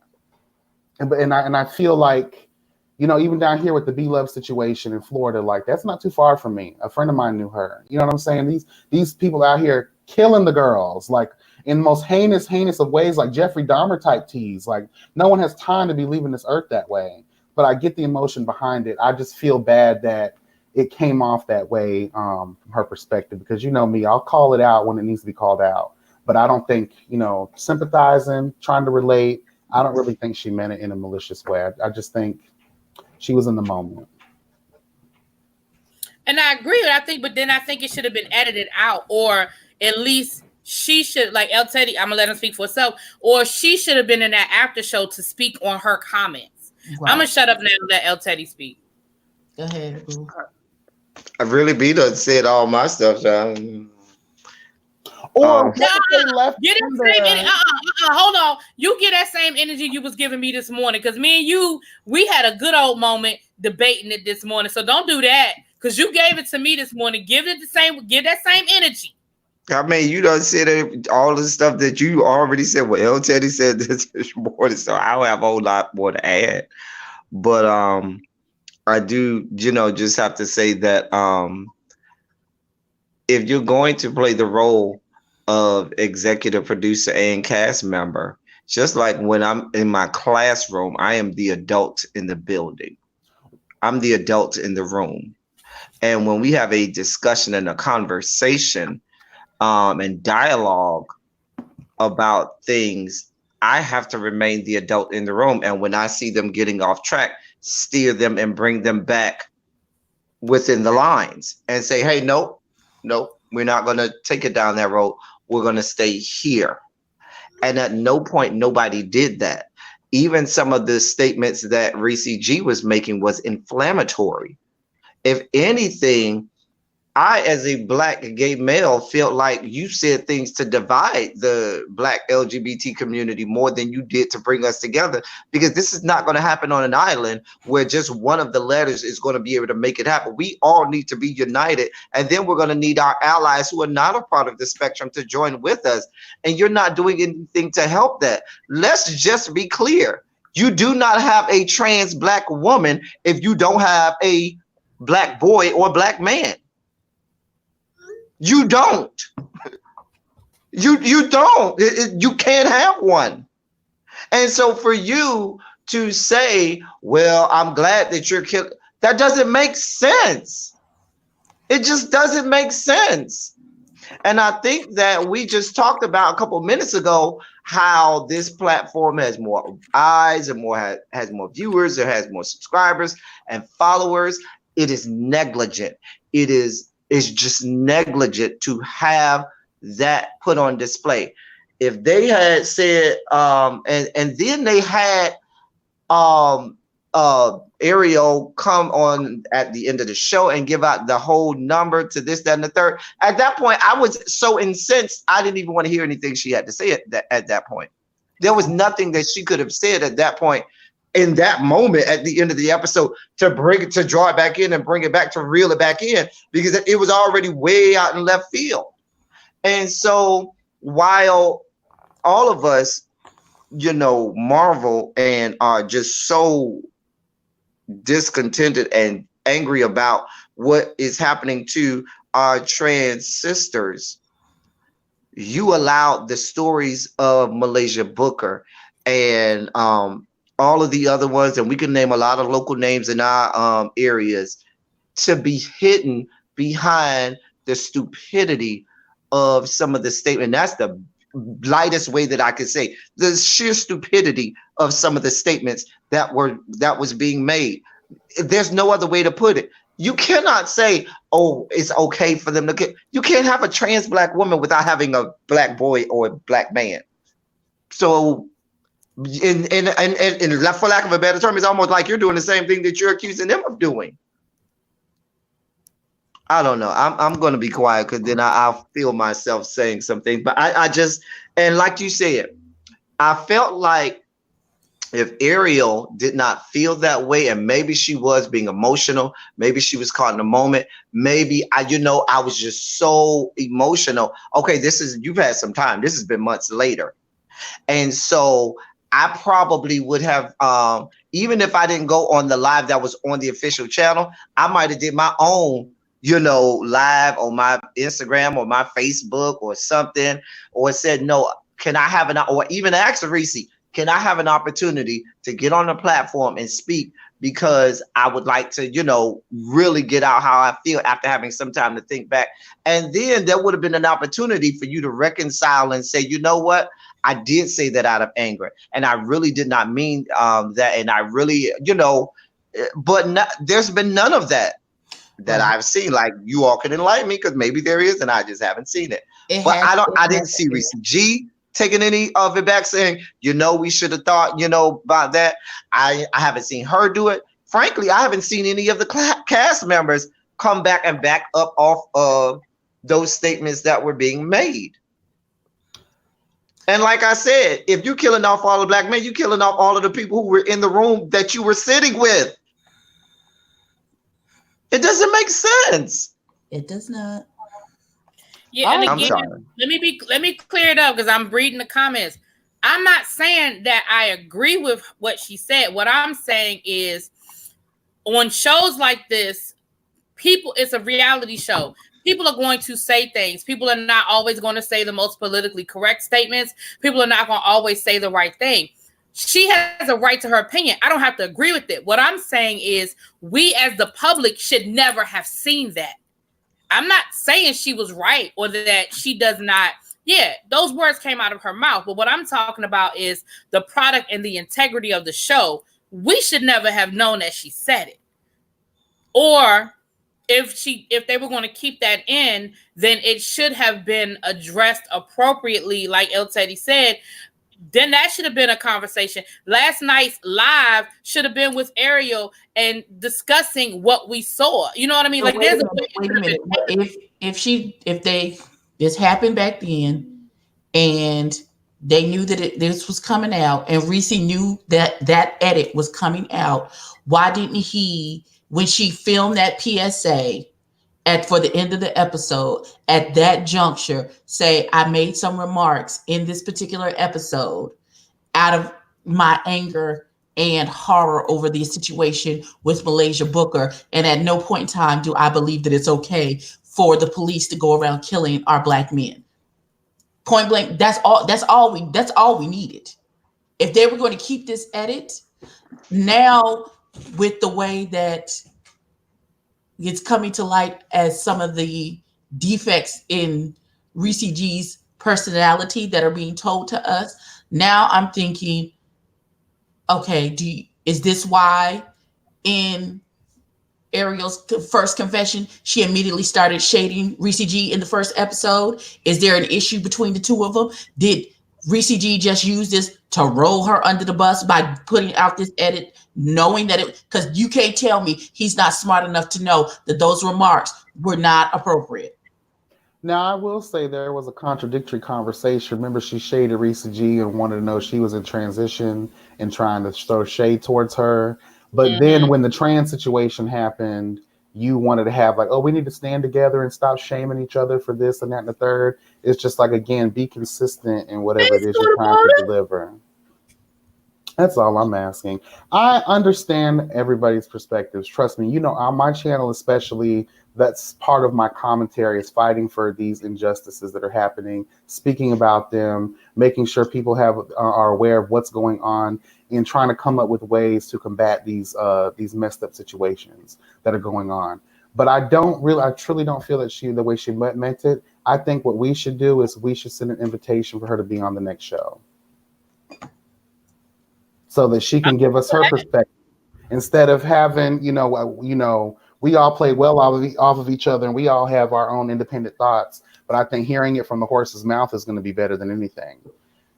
And I feel like, even down here with the B-Love situation in Florida, like, that's not too far from me. A friend of mine knew her. You know what I'm saying? These people out here killing the girls, like, in the most heinous of ways, like Jeffrey Dahmer type tease. Like, no one has time to be leaving this earth that way. But I get the emotion behind it. I just feel bad that it came off that way from her perspective, because me, I'll call it out when it needs to be called out. But I don't think, sympathizing, trying to relate, I don't really think she meant it in a malicious way. I just think she was in the moment. And I agree with. But then I think it should have been edited out, or at least she should, like El Teddy. I'm gonna let him speak for herself, or she should have been in that after show to speak on her comments. Right. I'm gonna shut up now and let El Teddy speak. Go ahead, boo. I really be done said all my stuff, Or get that same hold on. You get that same energy you was giving me this morning, because me and you, we had a good old moment debating it this morning. So don't do that, because you gave it to me this morning. Give that same energy. I mean, you done said all the stuff that you already said. Well, El Teddy said this morning, so I don't have a whole lot more to add. But I do, just have to say that if you're going to play the role of executive producer and cast member, just like when I'm in my classroom, I am the adult in the building. I'm the adult in the room. And when we have a discussion and a conversation and dialogue about things, I have to remain the adult in the room. And when I see them getting off track, steer them and bring them back within the lines and say, hey, nope, we're not going to take it down that road. We're going to stay here. And at no point, nobody did that. Even some of the statements that Reese G was making was inflammatory. If anything, I, as a Black gay male, felt like you said things to divide the Black LGBT community more than you did to bring us together, because this is not going to happen on an island where just one of the letters is going to be able to make it happen. We all need to be united, and then we're going to need our allies who are not a part of the spectrum to join with us, and you're not doing anything to help that. Let's just be clear. You do not have a trans Black woman if you don't have a Black boy or Black man. You don't. You don't. You can't have one. And so for you to say, well, I'm glad that you're killed, that doesn't make sense. It just doesn't make sense. And I think that we just talked about a couple minutes ago how this platform has more eyes and has more viewers, it has more subscribers and followers. It is negligent. It's just negligent to have that put on display. If they had said, and then they had Ariel come on at the end of the show and give out the whole number to this, that, and the third. At that point, I was so incensed, I didn't even want to hear anything she had to say at that point. There was nothing that she could have said at that point, in that moment at the end of the episode, to draw it back in and bring it back, to reel it back in, because it was already way out in left field. And so while all of us, marvel and are just so discontented and angry about what is happening to our trans sisters, you allowed the stories of Malaysia Booker and all of the other ones, and we can name a lot of local names in our areas, to be hidden behind the stupidity of some of the statement. That's the lightest way that I could say, the sheer stupidity of some of the statements that was being made. There's no other way to put it. You cannot say, oh, it's okay for them to get, you can't have a trans Black woman without having a Black boy or a Black man. So in for lack of a better term, it's almost like you're doing the same thing that you're accusing them of doing. I don't know. I'm going to be quiet, because then I'll feel myself saying something. But I just, and like you said, I felt like if Ariel did not feel that way, and maybe she was being emotional, maybe she was caught in a moment, maybe I was just so emotional. Okay, you've had some time. This has been months later. And so I probably would have, even if I didn't go on the live that was on the official channel, I might have did my own, live on my Instagram or my Facebook or something, or said, no, can I have or even ask Reese, can I have an opportunity to get on the platform and speak, because I would like to, really get out how I feel after having some time to think back. And then there would have been an opportunity for you to reconcile and say, you know what? I did say that out of anger, and I really did not mean that. And I really, but there's been none of that. that I've seen. Like, you all can enlighten me, because maybe there is, and I just haven't seen it. But I didn't see Reese G taking any of it back, saying, we should have thought, about that. I haven't seen her do it. Frankly, I haven't seen any of the cast members come back and back up off of those statements that were being made. And like I said, if you're killing off all the black men, you're killing off all of the people who were in the room that you were sitting with. It doesn't make sense. It does not. Yeah, and again, let me clear it up, because I'm reading the comments. I'm not saying that I agree with what she said. What I'm saying is, on shows like this, it's a reality show. People are going to say things. People are not always going to say the most politically correct statements. People are not going to always say the right thing. She has a right to her opinion. I don't have to agree with it. What I'm saying is, we as the public should never have seen that. I'm not saying she was right or that she does not. Yeah, those words came out of her mouth. But what I'm talking about is the product and the integrity of the show. We should never have known that she said it. Or if they were going to keep that in, then it should have been addressed appropriately, like El Teddy said. Then that should have been a conversation. Last night's live should have been with Ariel and discussing what we saw. You know what I mean? Like, wait a minute. If this happened back then, and they knew that this was coming out, and Reese knew that edit was coming out, why didn't he, when she filmed that PSA for the end of the episode, at that juncture, say, I made some remarks in this particular episode out of my anger and horror over the situation with Malaysia Booker, and at no point in time do I believe that it's okay for the police to go around killing our black men. Point blank, that's all we needed. If they were going to keep this edit, now with the way that it's coming to light as some of the defects in Reese G's personality that are being told to us, now I'm thinking, okay, is this why in Ariel's first confession, she immediately started shading Reese G in the first episode? Is there an issue between the two of them? Did Reese G just use this to roll her under the bus by putting out this edit, knowing that because you can't tell me he's not smart enough to know that those remarks were not appropriate. Now, I will say there was a contradictory conversation. Remember, she shaded Reese G and wanted to know she was in transition and trying to throw shade towards her. But then when the trans situation happened, you wanted to have like, oh, we need to stand together and stop shaming each other for this and that and the third. It's just like, again, be consistent in whatever it is you're trying to deliver. That's all I'm asking. I understand everybody's perspectives. Trust me, on my channel especially, that's part of my commentary is fighting for these injustices that are happening, speaking about them, making sure people are aware of what's going on, and trying to come up with ways to combat these messed up situations that are going on. But I truly don't feel that the way she meant it. I think what we should do is we should send an invitation for her to be on the next show, so that she can give us her perspective, instead of having, we all play well off of each other and we all have our own independent thoughts. But I think hearing it from the horse's mouth is going to be better than anything.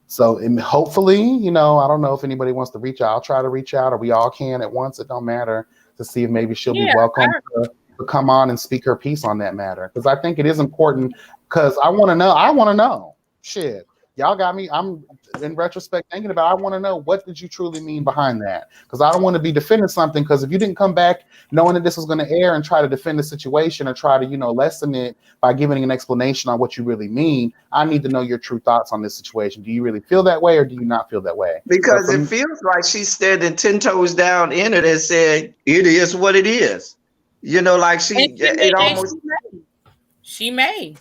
So hopefully, I don't know if anybody wants to reach out. I'll try to reach out, or we all can at once. It don't matter, to see if maybe she'll be welcome to come on and speak her piece on that matter. Because I think it is important, because I want to know. Shit. Y'all got me. I'm in retrospect thinking about, I want to know, what did you truly mean behind that? Because I don't want to be defending something, because if you didn't come back knowing that this was going to air and try to defend the situation or try to, lessen it by giving an explanation on what you really mean, I need to know your true thoughts on this situation. Do you really feel that way, or do you not feel that way? Because it feels like she's standing 10 toes down in it and said, it is what it is. Like she may.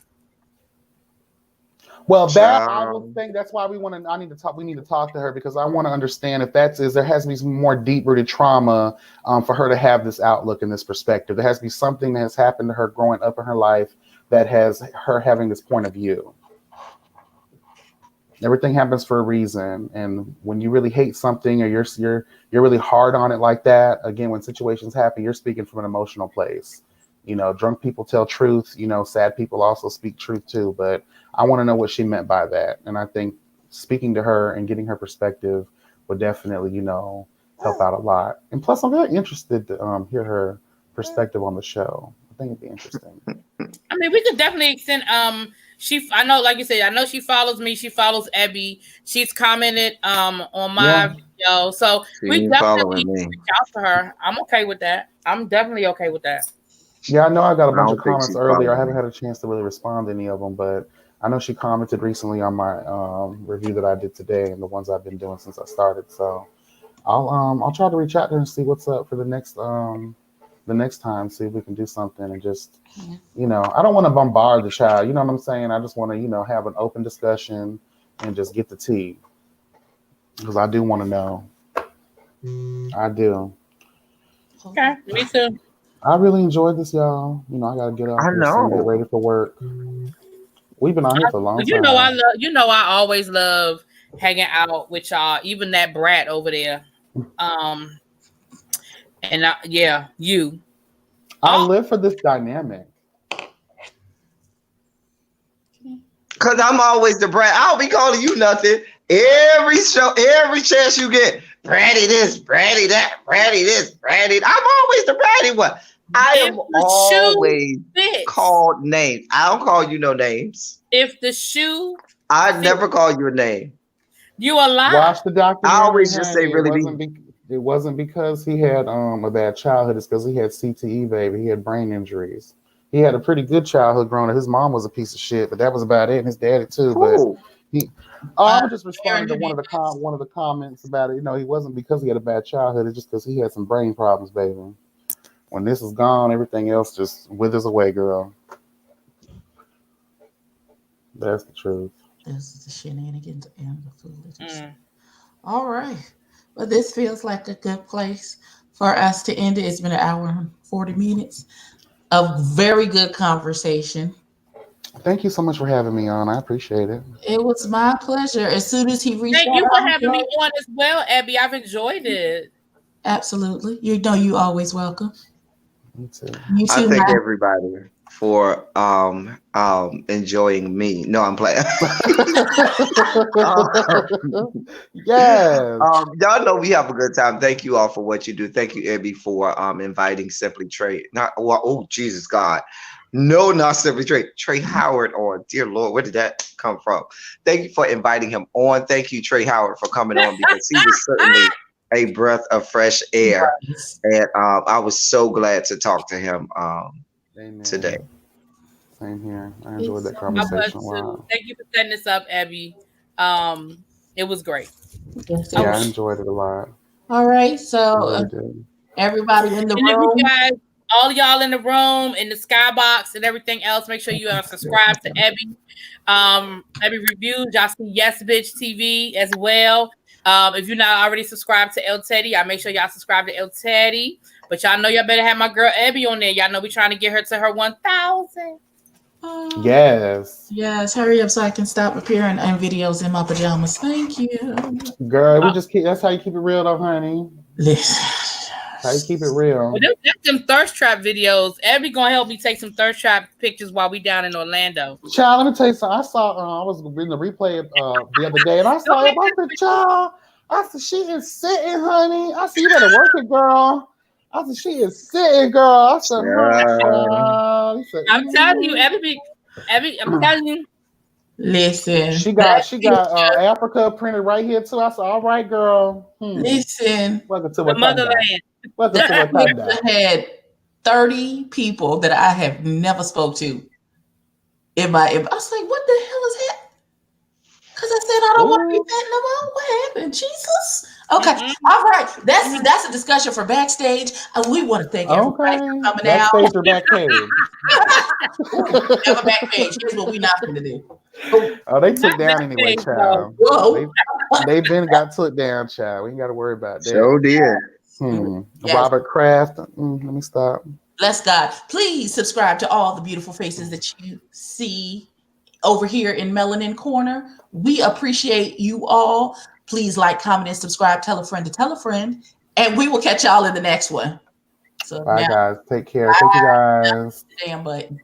Well, that I will think that's why we need to talk to her, because I want to understand if there has to be some more deep-rooted trauma for her to have this outlook and this perspective. There has to be something that has happened to her growing up in her life that has her having this point of view. Everything happens for a reason, and when you really hate something, or you're really hard on it like that, again, when situations happen, you're speaking from an emotional place. drunk people tell truth. Sad people also speak truth too. But I want to know what she meant by that. And I think speaking to her and getting her perspective would definitely, help out a lot. And plus, I'm very interested to hear her perspective on the show. I think it'd be interesting. I mean, we could definitely extend. I know, like you said, I know she follows me. She follows Abby. She's commented on my video, so we definitely reach out to her. I'm okay with that. I'm definitely okay with that. Yeah, I know I got a bunch of comments earlier. I haven't had a chance to really respond to any of them, but I know she commented recently on my review that I did today and the ones I've been doing since I started. So I'll try to reach out to her and see what's up for the next time. See if we can do something and just I don't want to bombard the child. You know what I'm saying? I just want to have an open discussion and just get the tea because I do want to know. I do. Okay, me too. I really enjoyed this, y'all. I gotta get up and get ready for work. We've been out here for a long time. I always love hanging out with y'all, even that brat over there. You. I live for this dynamic. Cause I'm always the brat. I don't be calling you nothing. Every show, every chance you get, bratty this, bratty that, bratty this, bratty. I'm always the bratty one. I am always called names. I don't call you no names. If the shoe, I never call you a name. You a lie. Watch the documentary. I always just say it wasn't because he had a bad childhood. It's because he had CTE, baby. He had brain injuries. He had a pretty good childhood growing up. His mom was a piece of shit, but that was about it. And his daddy too. Cool. But I'm just responding to one of the comments about it. He wasn't because he had a bad childhood. It's just because he had some brain problems, baby. When this is gone, everything else just withers away, girl. That's the truth. This is the shenanigans and the foolishness. All right. Well, this feels like a good place for us to end it. It's been an hour and 40 minutes of very good conversation. Thank you so much for having me on. I appreciate it. It was my pleasure. As soon as he reached out. Thank you for having me on as well, Abby. I've enjoyed it. Absolutely. You always welcome. Me too. You too, I thank everybody for enjoying me. No, I'm playing. Yes. Y'all know we have a good time. Thank you all for what you do. Thank you, Abby, for inviting Simply Trey. Jesus God. No, not Simply Trey. Trey Howard on. Dear Lord, where did that come from? Thank you for inviting him on. Thank you, Trey Howard, for coming on because he was certainly a breath of fresh air. And I was so glad to talk to him today. Same here. I enjoyed that conversation. Wow. Thank you for setting this up, Abby. It was great. Yes, I enjoyed it a lot. All right. So everybody in the room. You guys, all y'all in the room, in the skybox and everything else, make sure you are subscribed to Abby. Abby Reviews. Y'all see Yes Bitch TV as well. If you're not already subscribed to El Teddy, I make sure y'all subscribe to El Teddy. But y'all know y'all better have my girl Abby on there. Y'all know we trying to get her to her 1,000. Yes. Yes. Hurry up so I can stop appearing in videos in my pajamas. Thank you. Girl, that's how you keep it real though, honey. Listen. How you keep it real. Well, that's them thirst trap videos. Abby gonna help me take some thirst trap pictures while we down in Orlando. Child, let me tell you something. I saw I was in the replay the other day and I saw it. I said, child, I said, she is sitting, honey. I said, you better work it, girl. I said, she is sitting, girl. I said, I'm telling you, Abby, I'm telling you. Listen. She got Africa printed right here too. I said, all right, girl. Listen. Welcome to the motherland. Welcome to Wakanda. I had 30 people that I have never spoke to in my inbox. I was like, what the hell is that? Because I said I don't want to be fat no more. What happened? Jesus. Okay. All right. That's a discussion for backstage. And we want to thank everybody for coming backstage or backpage? Never backpage. Here's what we're not going to do. Oh, they took down anyway, child. Whoa. They've been got took down, child. We ain't got to worry about that. So did. Yes. Robert Kraft. Let me stop. Bless God. Please subscribe to all the beautiful faces that you see over here in Melanin Corner. We appreciate you all. Please like, comment, and subscribe. Tell a friend to tell a friend. And we will catch y'all in the next one. So Bye, now, guys. Take care. Thank you, guys. damn button.